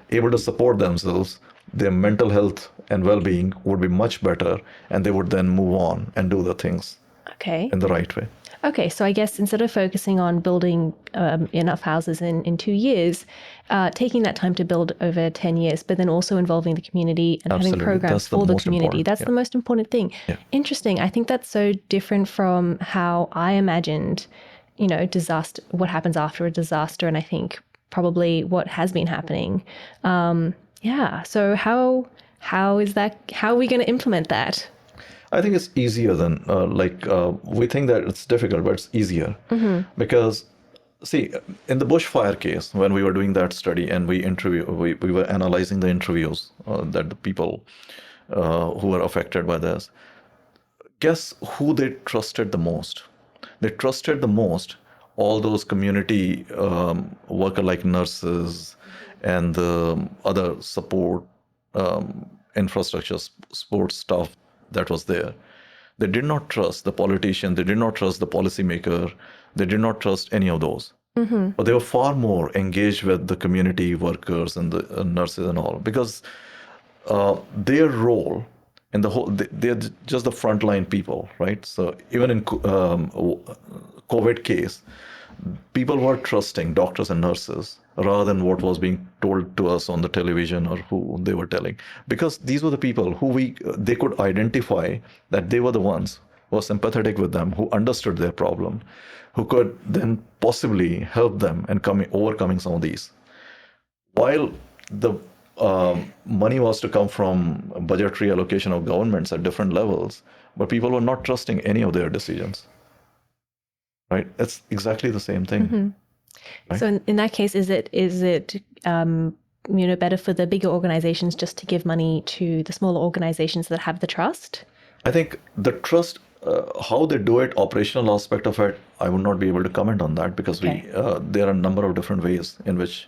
able to support themselves. Their mental health and well-being would be much better, and they would then move on and do the things in the right way. Okay, so I guess instead of focusing on building enough houses in 2 years, taking that time to build over 10 years, but then also involving the community and having programs for the community. That's the most important thing. Interesting. I think that's so different from how I imagined, disaster, what happens after a disaster, and I think probably what has been happening. So how is that? How are we going to implement that? I think it's easier than we think that it's difficult, but it's easier because, see, in the bushfire case, when we were doing that study and we were analyzing the interviews that the people who were affected by this, guess who they trusted the most? They trusted the most all those community worker like nurses and the other support infrastructure, support staff that was there. They did not trust the politician. They did not trust the policymaker. They did not trust any of those. But they were far more engaged with the community workers and the nurses and all, because their role in the whole, they're just the frontline people, right? So even in COVID case, people were trusting doctors and nurses rather than what was being told to us on the television or who they were telling, because these were the people who they could identify that they were the ones who were sympathetic with them, who understood their problem, who could then possibly help them in overcoming some of these. While the money was to come from budgetary allocation of governments at different levels, but people were not trusting any of their decisions. Right? It's exactly the same thing. Right? So in that case, is it better for the bigger organizations just to give money to the smaller organizations that have the trust? I think the trust, how they do it, operational aspect of it, I would not be able to comment on that, because there are a number of different ways in which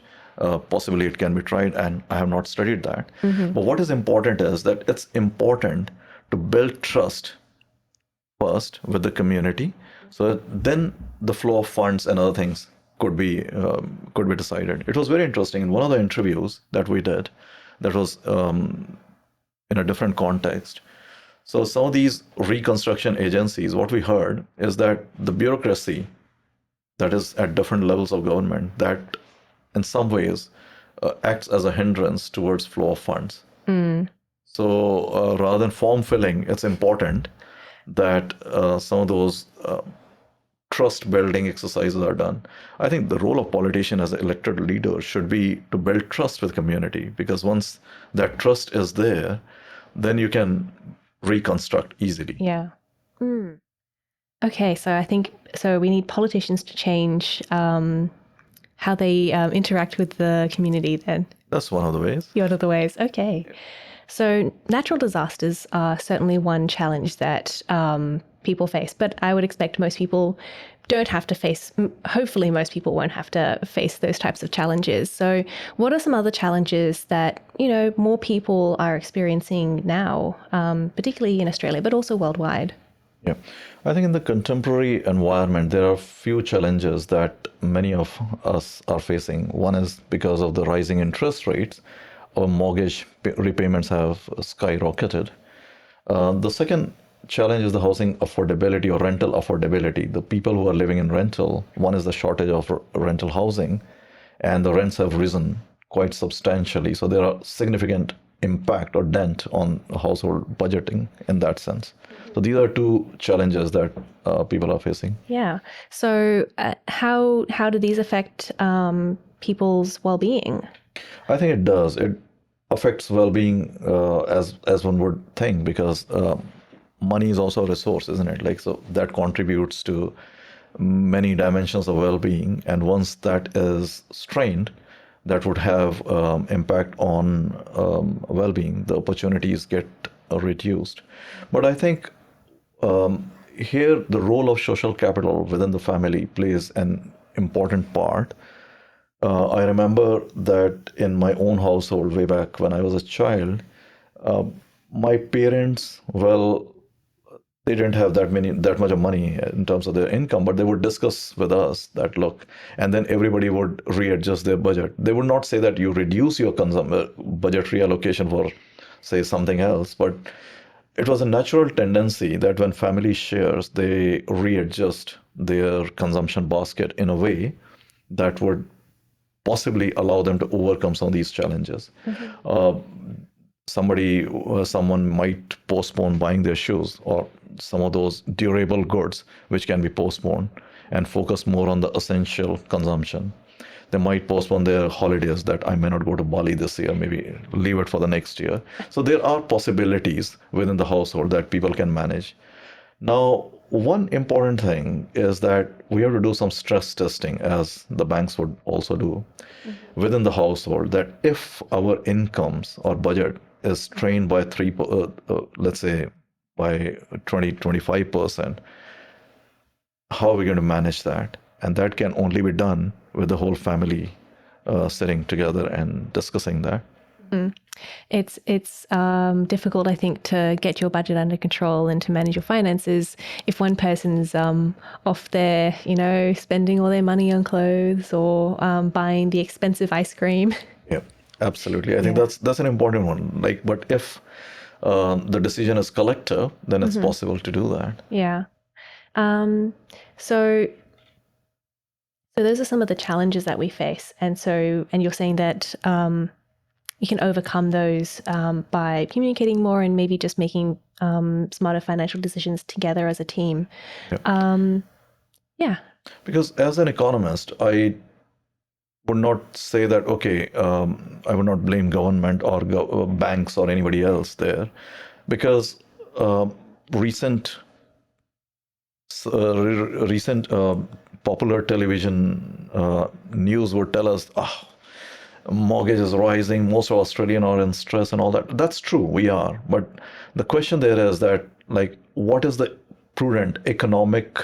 possibly it can be tried, and I have not studied that. But what is important is that it's important to build trust first with the community, so then the flow of funds and other things could be decided. It was very interesting. In one of the interviews that we did, that was in a different context. So some of these reconstruction agencies, what we heard is that the bureaucracy that is at different levels of government that in some ways acts as a hindrance towards flow of funds. So rather than form filling, it's important that some of those trust building exercises are done. I think the role of politician as an elected leader should be to build trust with community, because once that trust is there, then you can reconstruct easily. Yeah. Okay, so I think we need politicians to change how they interact with the community then. That's one of the ways. One of the ways. Okay. So natural disasters are certainly one challenge that people face, but I would expect most people don't have to face, hopefully most people won't have to face those types of challenges. So what are some other challenges that, more people are experiencing now, particularly in Australia, but also worldwide? Yeah, I think in the contemporary environment, there are few challenges that many of us are facing. One is because of the rising interest rates, our mortgage repayments have skyrocketed. The second challenge is the housing affordability or rental affordability. The people who are living in rental, one is the shortage of rental housing, and the rents have risen quite substantially. So there are significant impact or dent on household budgeting in that sense. So these are two challenges that people are facing. Yeah. So how do these affect people's well-being? I think it does. It affects well-being as one would think, because money is also a resource, isn't it? Like, so that contributes to many dimensions of well-being, and once that is strained, that would have impact on well-being. The opportunities get reduced. But I think here the role of social capital within the family plays an important part. I remember that in my own household, way back when I was a child, my parents, well, they didn't have that much of money in terms of their income, but they would discuss with us that, look, and then everybody would readjust their budget. They would not say that you reduce your budget reallocation for, say, something else, but it was a natural tendency that when family shares, they readjust their consumption basket in a way that would possibly allow them to overcome some of these challenges. Someone might postpone buying their shoes or some of those durable goods which can be postponed and focus more on the essential consumption. They might postpone their holidays, that I may not go to Bali this year, maybe leave it for the next year. So there are possibilities within the household that people can manage. Now, one important thing is that we have to do some stress testing, as the banks would also do within the household, that if our incomes or budget is strained by let's say by 20-25%, how are we going to manage that? And that can only be done with the whole family sitting together and discussing that. It's difficult, I think, to get your budget under control and to manage your finances if one person's off there, spending all their money on clothes or buying the expensive ice cream. Yeah, absolutely. I think that's an important one. Like, but if the decision is collective, then it's possible to do that. Yeah. So those are some of the challenges that we face, and you're saying that you can overcome those by communicating more and maybe just making smarter financial decisions together as a team. Yeah. Because as an economist, I would not say that, okay, I would not blame government or banks or anybody else there, because recent popular television news would tell us, mortgage is rising, most of Australians are in stress and all that. That's true, we are. But the question there is that, like, what is the prudent economic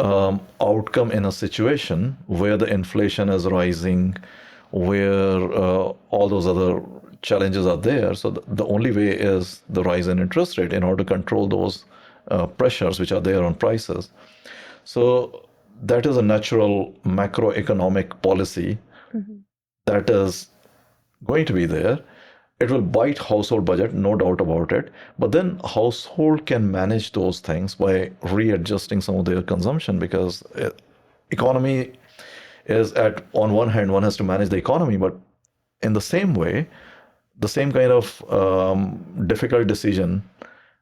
outcome in a situation where the inflation is rising, where all those other challenges are there? So the only way is the rise in interest rate in order to control those pressures which are there on prices. So that is a natural macroeconomic policy that is going to be there. It will bite household budget, no doubt about it. But then household can manage those things by readjusting some of their consumption, because economy is on one hand, one has to manage the economy, but in the same way, the same kind of difficult decision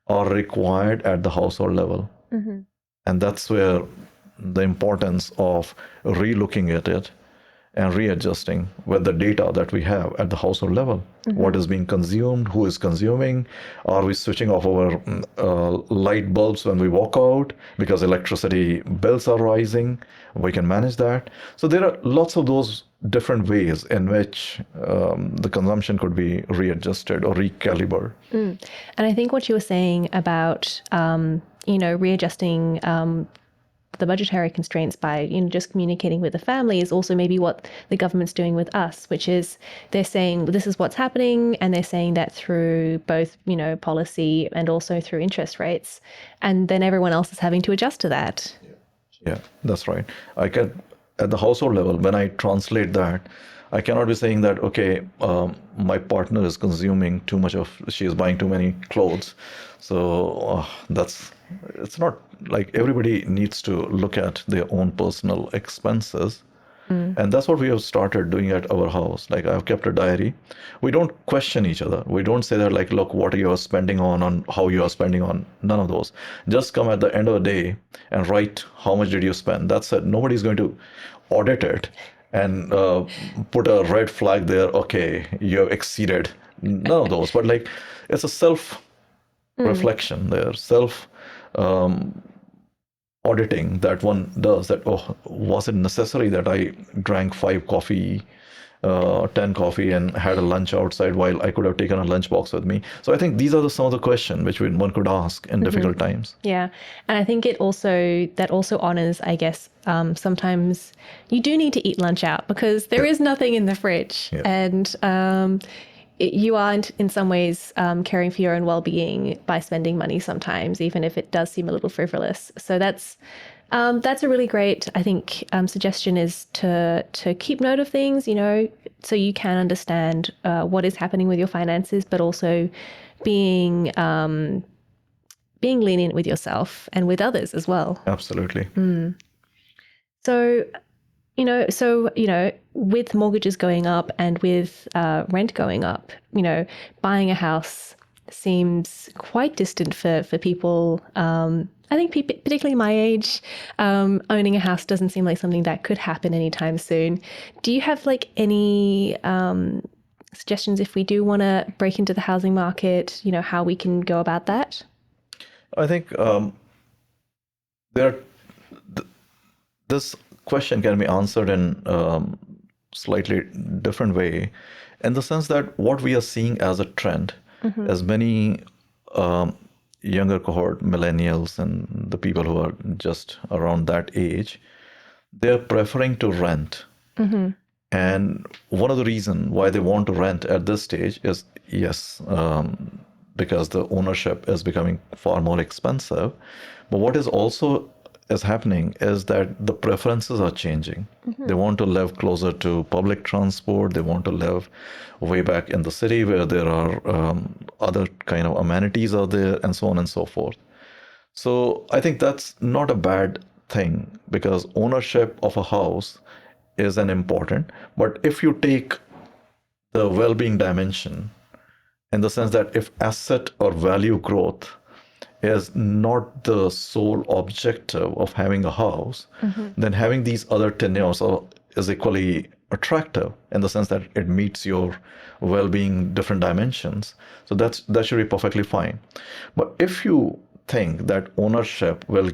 are required at the household level. And that's where the importance of relooking at it and readjusting with the data that we have at the household level. What is being consumed, who is consuming, are we switching off our light bulbs when we walk out because electricity bills are rising? We can manage that. So there are lots of those different ways in which the consumption could be readjusted or recalibrated. And I think what you were saying about, readjusting the budgetary constraints by just communicating with the family is also maybe what the government's doing with us, which is they're saying this is what's happening, and they're saying that through both policy and also through interest rates, and then everyone else is having to adjust to that. Yeah, that's right. At the household level, when I translate that, I cannot be saying that, okay, my partner is consuming too much she is buying too many clothes. So it's not like everybody needs to look at their own personal expenses. And that's what we have started doing at our house. Like I've kept a diary. We don't question each other. We don't say that like, look, what are you spending on how you are spending on, none of those. Just come at the end of the day and write how much did you spend. That's it. Nobody's going to audit it and put a red flag there. Okay, you have exceeded. None of those. But like it's a self reflection there, self auditing that one does, that, oh, was it necessary that I drank 10 coffee and had a lunch outside while I could have taken a lunchbox with me? So I think these are some of the questions which one could ask in difficult times. Yeah. And I think that also honors, I guess, sometimes you do need to eat lunch out because there is nothing in the fridge. Yeah. And you are in some ways caring for your own well-being by spending money sometimes, even if it does seem a little frivolous. So that's a really great, I think, suggestion is to keep note of things, so you can understand what is happening with your finances, but also being lenient with yourself and with others as well. Absolutely. So, with mortgages going up and with rent going up, buying a house seems quite distant for people. I think particularly my age, owning a house doesn't seem like something that could happen anytime soon. Do you have like any suggestions if we do want to break into the housing market, how we can go about that? I think this question can be answered in slightly different way, in the sense that what we are seeing as a trend, as many younger cohort, millennials, and the people who are just around that age, they're preferring to rent. And one of the reasons why they want to rent at this stage is, yes, because the ownership is becoming far more expensive. But what is also is happening is that the preferences are changing. They want to live closer to public transport. They want to live way back in the city where there are other kind of amenities are there, and so on and so forth. So I think that's not a bad thing, because ownership of a house is an important. But if you take the well-being dimension, in the sense that if asset or value growth is not the sole objective of having a house, then having these other tenures is equally attractive, in the sense that it meets your well-being different dimensions. So that should be perfectly fine. But if you think that ownership will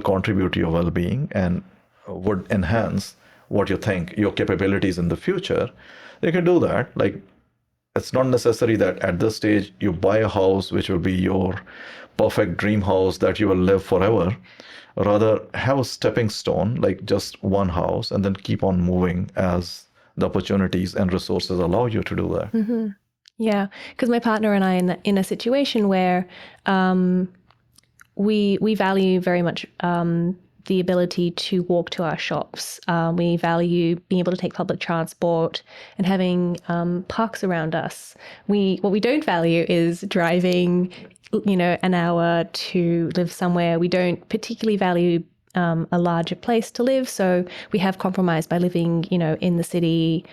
contribute to your well-being and would enhance what you think your capabilities in the future, you can do that. Like, it's not necessary that at this stage you buy a house which will be your perfect dream house that you will live forever. Rather, have a stepping stone, like just one house, and then keep on moving as the opportunities and resources allow you to do that. Yeah, because my partner and I are in a situation where we value very much the ability to walk to our shops. We value being able to take public transport and having parks around us. What we don't value is driving, an hour to live somewhere. We don't particularly value a larger place to live. So we have compromised by living, in the city,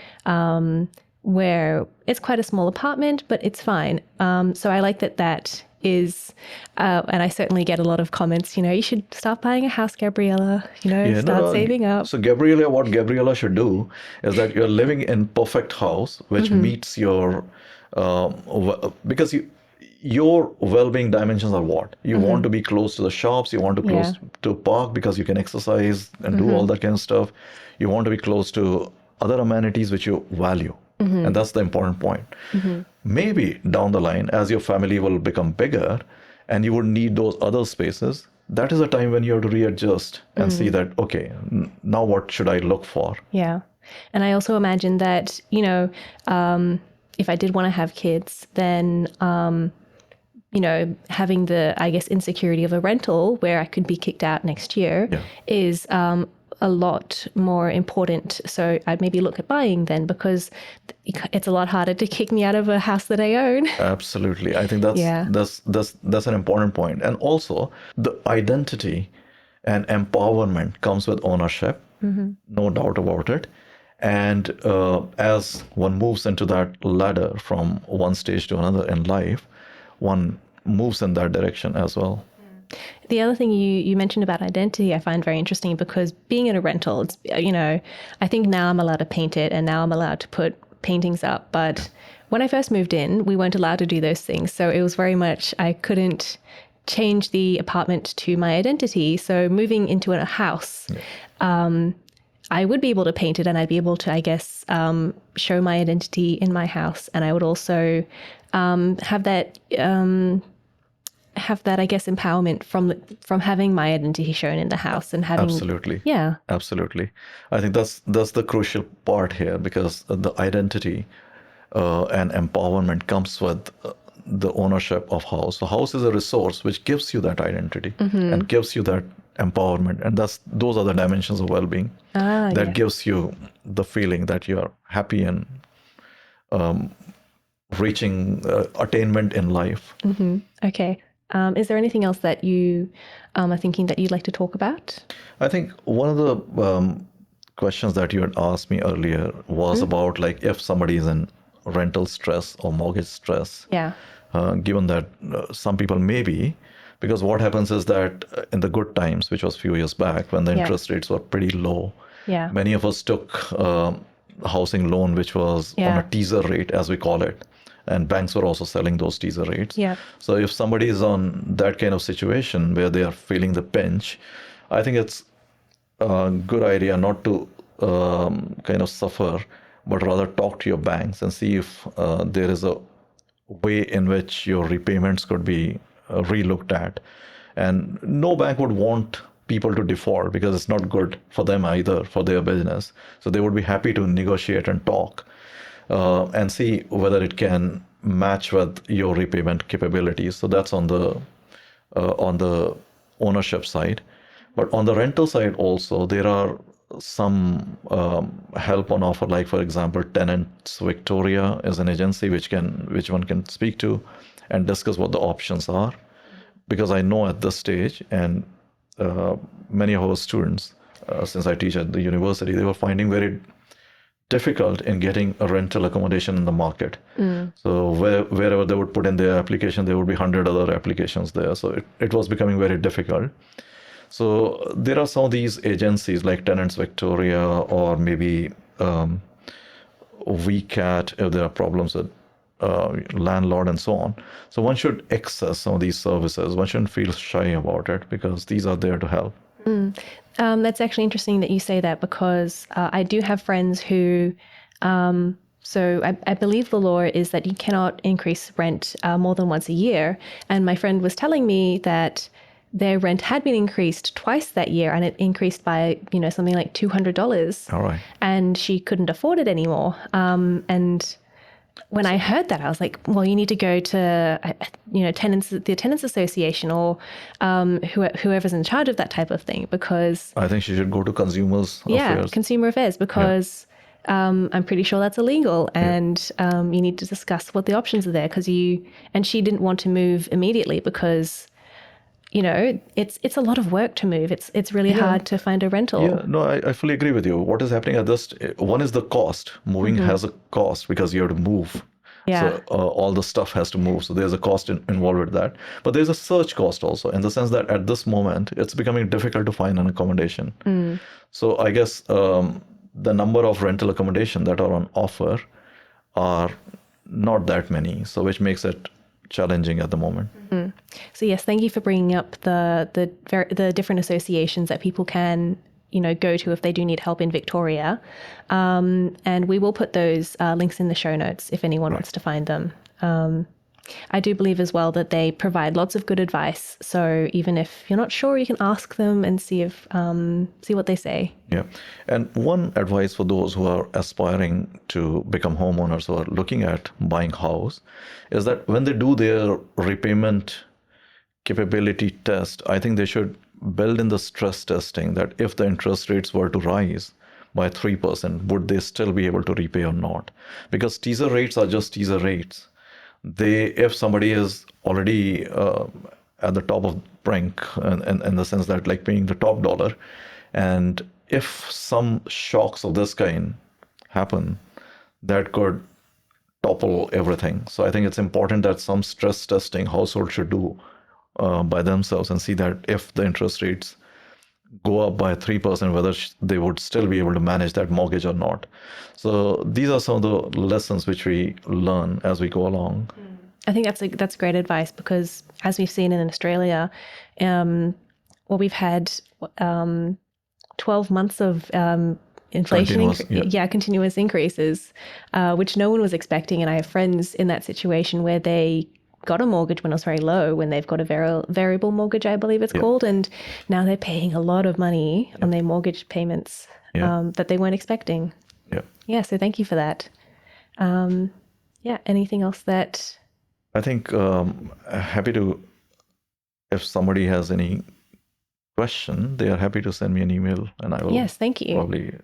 where it's quite a small apartment, but it's fine. So I like that is, and I certainly get a lot of comments, you should start buying a house, Gabriella, start saving up. So Gabriella, what Gabriella should do is that you're living in perfect house, which meets your, because your well-being dimensions are what? You want to be close to the shops, you want to close to park because you can exercise and do all that kind of stuff. You want to be close to other amenities which you value. And that's the important point. Maybe down the line, as your family will become bigger and you would need those other spaces, that is a time when you have to readjust and see that, okay, now what should I look for? Yeah. And I also imagine that, if I did want to have kids, then, having the, I guess, insecurity of a rental where I could be kicked out next year is a lot more important. So I'd maybe look at buying then, because it's a lot harder to kick me out of a house that I own. Absolutely. I think that's an important point. And also the identity and empowerment comes with ownership, no doubt about it. And as one moves into that ladder from one stage to another in life, one moves in that direction as well. The other thing you mentioned about identity, I find very interesting, because being in a rental, it's, I think now I'm allowed to paint it and now I'm allowed to put paintings up. But when I first moved in, we weren't allowed to do those things. So it was very much, I couldn't change the apartment to my identity. So moving into a house, I would be able to paint it and I'd be able to, I guess, show my identity in my house. And I would also have that, I guess, empowerment from having my identity shown in the house and having. Absolutely. Yeah. Absolutely. I think that's the crucial part here, because the identity and empowerment comes with the ownership of house. So house is a resource which gives you that identity and gives you that empowerment, and those are the dimensions of well-being that gives you the feeling that you're happy and reaching attainment in life. Okay. Is there anything else that you are thinking that you'd like to talk about? I think one of the questions that you had asked me earlier was about, like, if somebody is in rental stress or mortgage stress. Yeah. Given that some people may be, because what happens is that in the good times, which was a few years back when the interest rates were pretty low, many of us took a housing loan which was on a teaser rate, as we call it. And banks were also selling those teaser rates. Yeah. So if somebody is on that kind of situation where they are feeling the pinch, I think it's a good idea not to kind of suffer, but rather talk to your banks and see if there is a way in which your repayments could be relooked at. And no bank would want people to default, because it's not good for them either, for their business. So they would be happy to negotiate and talk and see whether it can match with your repayment capabilities. So that's on the ownership side. But on the rental side also, there are some help on offer. Like, for example, Tenants Victoria is an agency which one can speak to and discuss what the options are. Because I know at this stage, and many of our students, since I teach at the university, they were finding very difficult in getting a rental accommodation in the market. So wherever they would put in their application, there would be 100 other applications there. So it was becoming very difficult. So there are some of these agencies like Tenants Victoria, or maybe VCAT if there are problems with landlord and so on. So one should access some of these services. One shouldn't feel shy about it, because these are there to help. That's actually interesting that you say that, because I do have friends who, so I believe the law is that you cannot increase rent more than once a year. And my friend was telling me that their rent had been increased twice that year, and it increased by, something like $200. All right. And she couldn't afford it anymore. And when I heard that, I was like, well, you need to go to, the Tenants Association, or whoever's in charge of that type of thing, because I think she should go to Consumers Affairs. Consumer Affairs, because I'm pretty sure that's illegal, and you need to discuss what the options are there. And she didn't want to move immediately, because it's a lot of work to move. It's really hard to find a rental. Yeah, no, I fully agree with you. What is happening at this, one is the cost. Moving has a cost because you have to move. Yeah. So all the stuff has to move. So there's a cost involved with that. But there's a search cost also, in the sense that at this moment, it's becoming difficult to find an accommodation. So I guess the number of rental accommodation that are on offer are not that many. So which makes it challenging at the moment. So yes, thank you for bringing up the different associations that people can go to if they do need help in Victoria, and we will put those links in the show notes if anyone wants to find them. I do believe as well that they provide lots of good advice. So even if you're not sure, you can ask them and see what they say. Yeah. And one advice for those who are aspiring to become homeowners or looking at buying house is that when they do their repayment capability test, I think they should build in the stress testing that if the interest rates were to rise by 3%, would they still be able to repay or not? Because teaser rates are just teaser rates. If somebody is already at the top of brink, in the sense that like paying the top dollar, and if some shocks of this kind happen, that could topple everything. So I think it's important that some stress testing households should do by themselves and see that if the interest rates go up by 3%, whether they would still be able to manage that mortgage or not. So these are some of the lessons which we learn as we go along. I think that's great advice, because as we've seen in Australia, we've had 12 months of inflation, continuous increases, which no one was expecting. And I have friends in that situation where they got a mortgage when it was very low, when they've got a variable mortgage, I believe it's called, and now they're paying a lot of money on their mortgage payments that they weren't expecting. Yeah, so thank you for that. Anything else that... I think happy to, if somebody has any question, they are happy to send me an email, and I will thank you. Probably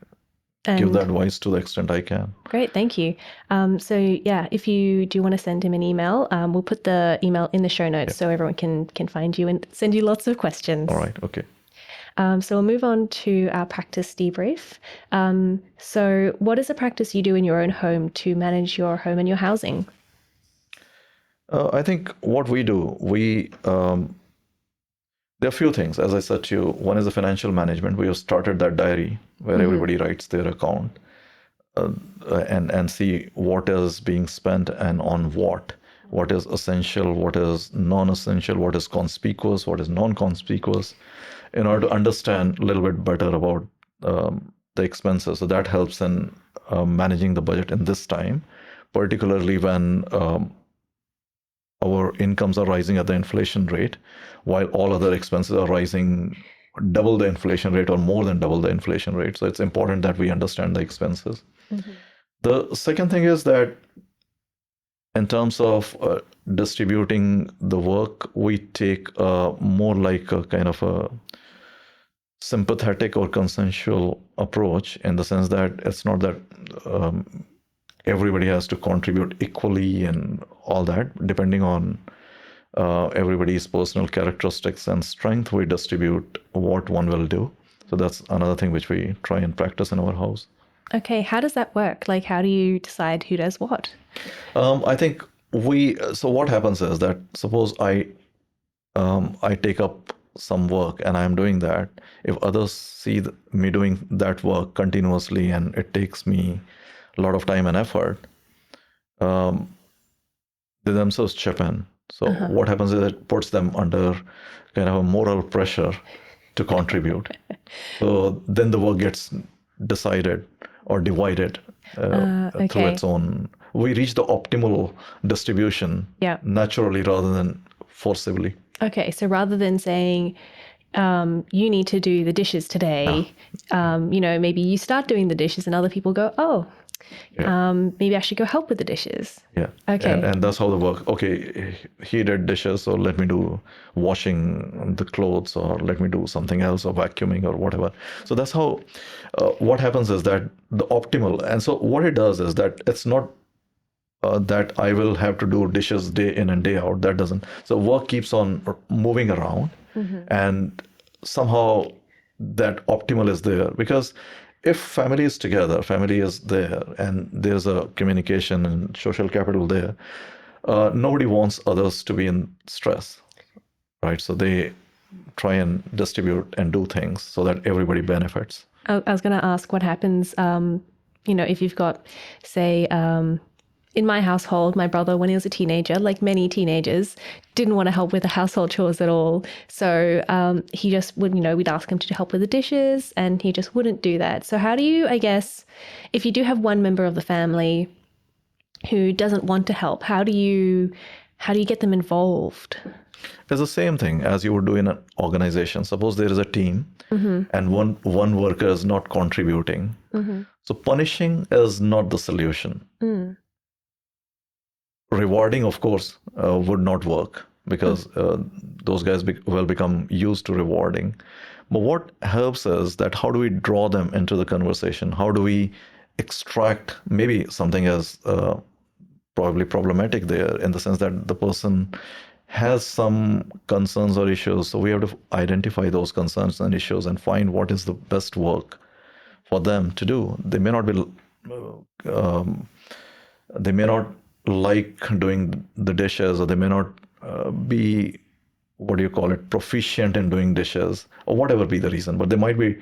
give the advice to the extent I can. Great, thank you. If you do want to send him an email, we'll put the email in the show notes so everyone can find you and send you lots of questions. All right, okay. So we'll move on to our practice debrief. So what is a practice you do in your own home to manage your home and your housing? I think what we do, there are a few things, as I said to you. One is the financial management. We have started that diary where everybody writes their account and see what is being spent and on what is essential, what is non-essential, what is conspicuous, what is non-conspicuous, in order to understand a little bit better about the expenses. So that helps in managing the budget in this time, particularly when our incomes are rising at the inflation rate, while all other expenses are rising double the inflation rate or more than double the inflation rate. So it's important that we understand the expenses. The second thing is that in terms of distributing the work, we take more like a kind of a sympathetic or consensual approach, in the sense that it's not that everybody has to contribute equally and all that. Depending on everybody's personal characteristics and strength, we distribute what one will do. So that's another thing which we try and practice in our house. Okay, how does that work? Like, how do you decide who does what? I think so what happens is that, suppose I take up some work and I'm doing that. If others see me doing that work continuously and it takes me a lot of time and effort, they themselves chip in. So what happens is it puts them under kind of a moral pressure to contribute. So then the work gets decided or divided through its own. We reach the optimal distribution naturally rather than forcibly. Okay, so rather than saying, you need to do the dishes today, maybe you start doing the dishes and other people go, maybe I should go help with the dishes. Yeah. Okay. And that's how the work. Okay, he did dishes, so let me do washing the clothes, or let me do something else, or vacuuming, or whatever. So that's how what happens is that the optimal. And so what it does is that it's not that I will have to do dishes day in and day out. That doesn't. So work keeps on moving around, and somehow that optimal is there, because if family is together, family is there, and there's a communication and social capital there, nobody wants others to be in stress, right? So they try and distribute and do things so that everybody benefits. I was going to ask what happens, if you've got, say, in my household, my brother, when he was a teenager, like many teenagers, didn't want to help with the household chores at all. So he just would, we'd ask him to help with the dishes and he just wouldn't do that. So how do you, I guess, if you do have one member of the family who doesn't want to help, how do you get them involved? It's the same thing as you would do in an organization. Suppose there is a team and one worker is not contributing. So punishing is not the solution. Rewarding, of course, would not work, because those guys will become used to rewarding. But what helps is that how do we draw them into the conversation? How do we extract maybe something as probably problematic there, in the sense that the person has some concerns or issues. So we have to identify those concerns and issues and find what is the best work for them to do. They may not be, they may not like doing the dishes, or they may not be, proficient in doing dishes, or whatever be the reason. But they might be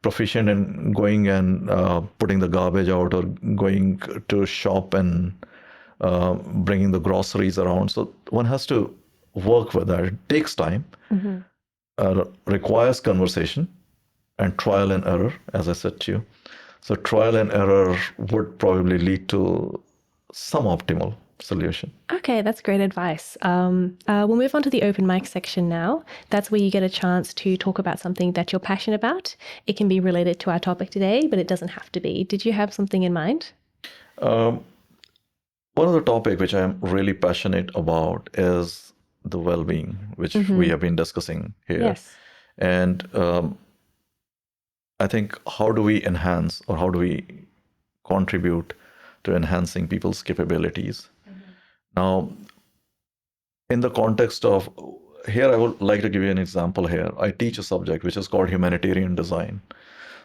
proficient in going and putting the garbage out, or going to shop and bringing the groceries around. So one has to work with that. It takes time, requires conversation and trial and error, as I said to you. So trial and error would probably lead to some optimal solution. Okay, that's great advice. We'll move on to the open mic section now. That's where you get a chance to talk about something that you're passionate about. It can be related to our topic today, but it doesn't have to be. Did you have something in mind? One of the topic which I am really passionate about is the well-being, which we have been discussing here. Yes. And I think, how do we enhance, or how do we contribute to enhancing people's capabilities? Now, in the context of here, I would like to give you an example here. I teach a subject which is called humanitarian design.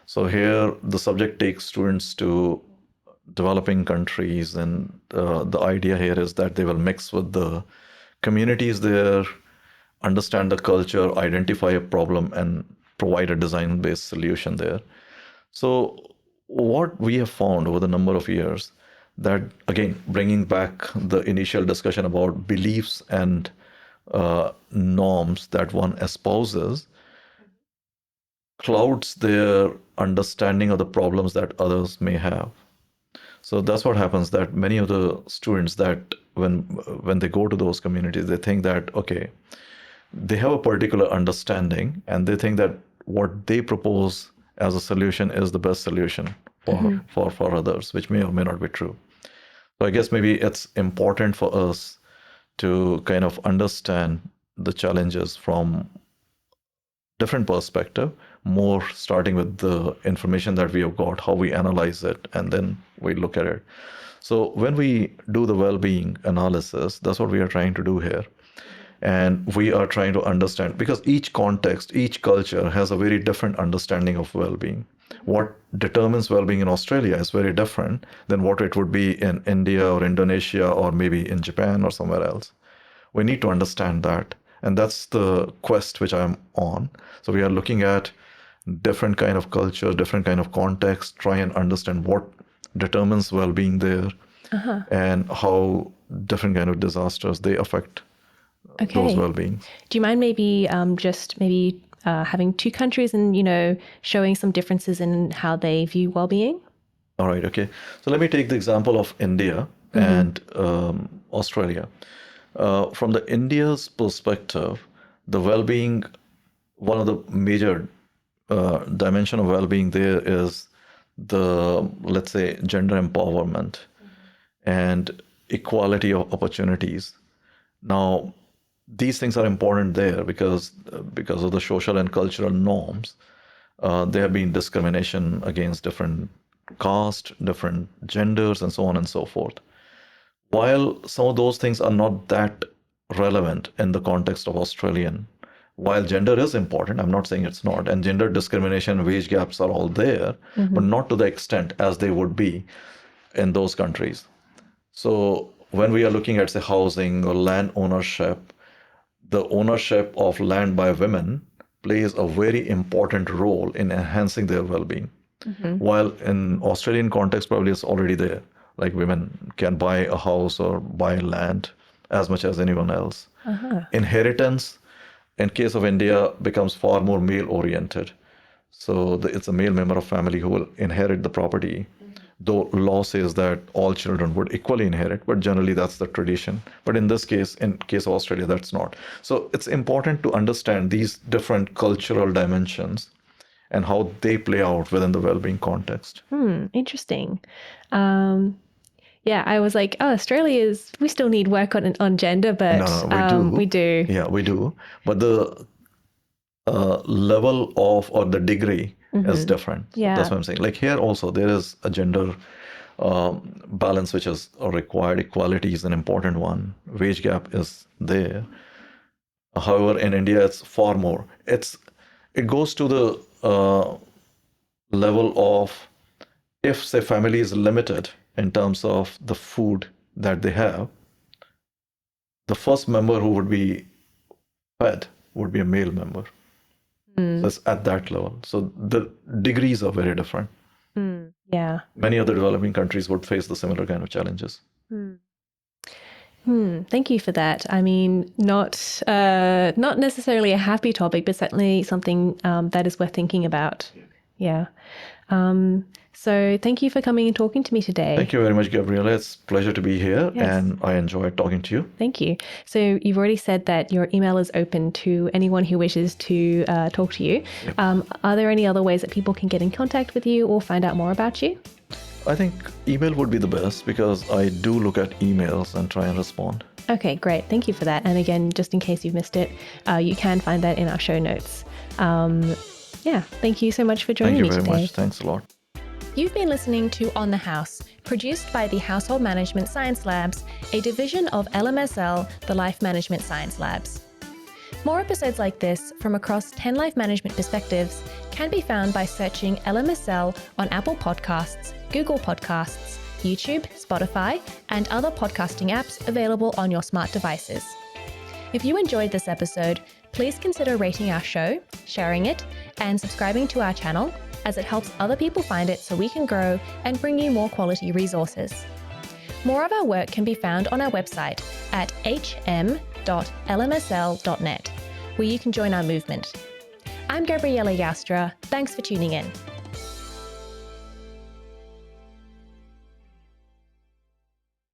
So here, the subject takes students to developing countries, and the idea here is that they will mix with the communities there, understand the culture, identify a problem, and provide a design-based solution there. So what we have found over the number of years, that again, bringing back the initial discussion about beliefs and norms that one espouses, clouds their understanding of the problems that others may have. So that's what happens, that many of the students, that when they go to those communities, they think that, okay, they have a particular understanding, and they think that what they propose as a solution is the best solution for others, which may or may not be true. So I guess maybe it's important for us to kind of understand the challenges from different perspective, more starting with the information that we have got, how we analyze it, and then we look at it. So when we do the well-being analysis, that's what we are trying to do here. And we are trying to understand, because each context, each culture has a very different understanding of well-being. What determines well-being in Australia is very different than what it would be in India or Indonesia, or maybe in Japan or somewhere else. We need to understand that. And that's the quest which I'm on. So we are looking at different kind of culture, different kind of context, try and understand what determines well-being there, and how different kind of disasters, they affect those well-being. Do you mind maybe having two countries and, showing some differences in how they view well-being? All right, okay. So let me take the example of India and Australia. From the India's perspective, the well-being, one of the major dimension of well-being there is the, let's say, gender empowerment and equality of opportunities. Now, these things are important there because of the social and cultural norms. There have been discrimination against different caste, different genders, and so on and so forth. while some of those things are not that relevant in the context of Australian, while gender is important, I'm not saying it's not, and gender discrimination, wage gaps are all there, but not to the extent as they would be in those countries. So when we are looking at, say, housing or land ownership, the ownership of land by women plays a very important role in enhancing their well-being. While in Australian context, probably it's already there. Like women can buy a house or buy land as much as anyone else. Inheritance, in case of India, becomes far more male-oriented. So it's a male member of family who will inherit the property. Though law says that all children would equally inherit, but generally that's the tradition. But in this case, in case of Australia, that's not. So it's important to understand these different cultural dimensions and how they play out within the well-being context. Interesting. Yeah, I was like, oh, we still need work on gender, but No, we do. Yeah, we do. But the level of or the degree is different. Yeah. That's what I'm saying. Like here also, there is a gender balance which is required. Equality is an important one. Wage gap is there. However, in India, it's far more. It goes to the level of, if say family is limited in terms of the food that they have, the first member who would be fed would be a male member. So it's at that level. So the degrees are very different. Yeah. Many other developing countries would face the similar kind of challenges. Thank you for that. I mean, not necessarily a happy topic, but certainly something that is worth thinking about. Yeah. So thank you for coming and talking to me today. Thank you very much, Gabriella. It's a pleasure to be here, and I enjoyed talking to you. Thank you. So you've already said that your email is open to anyone who wishes to talk to you. Are there any other ways that people can get in contact with you or find out more about you? I think email would be the best because I do look at emails and try and respond. Okay, great. Thank you for that. And again, just in case you've missed it, you can find that in our show notes. Thank you so much for joining me today. Thank you very much. Thanks a lot. You've been listening to On the House, produced by the Household Management Science Labs, a division of LMSL, the Life Management Science Labs. More episodes like this from across 10 life management perspectives can be found by searching LMSL on Apple Podcasts, Google Podcasts, YouTube, Spotify, and other podcasting apps available on your smart devices. If you enjoyed this episode, please consider rating our show, sharing it, and subscribing to our channel, as it helps other people find it so we can grow and bring you more quality resources. More of our work can be found on our website at hm.lmsl.net, where you can join our movement. I'm Gabriella Joustra. Thanks for tuning in.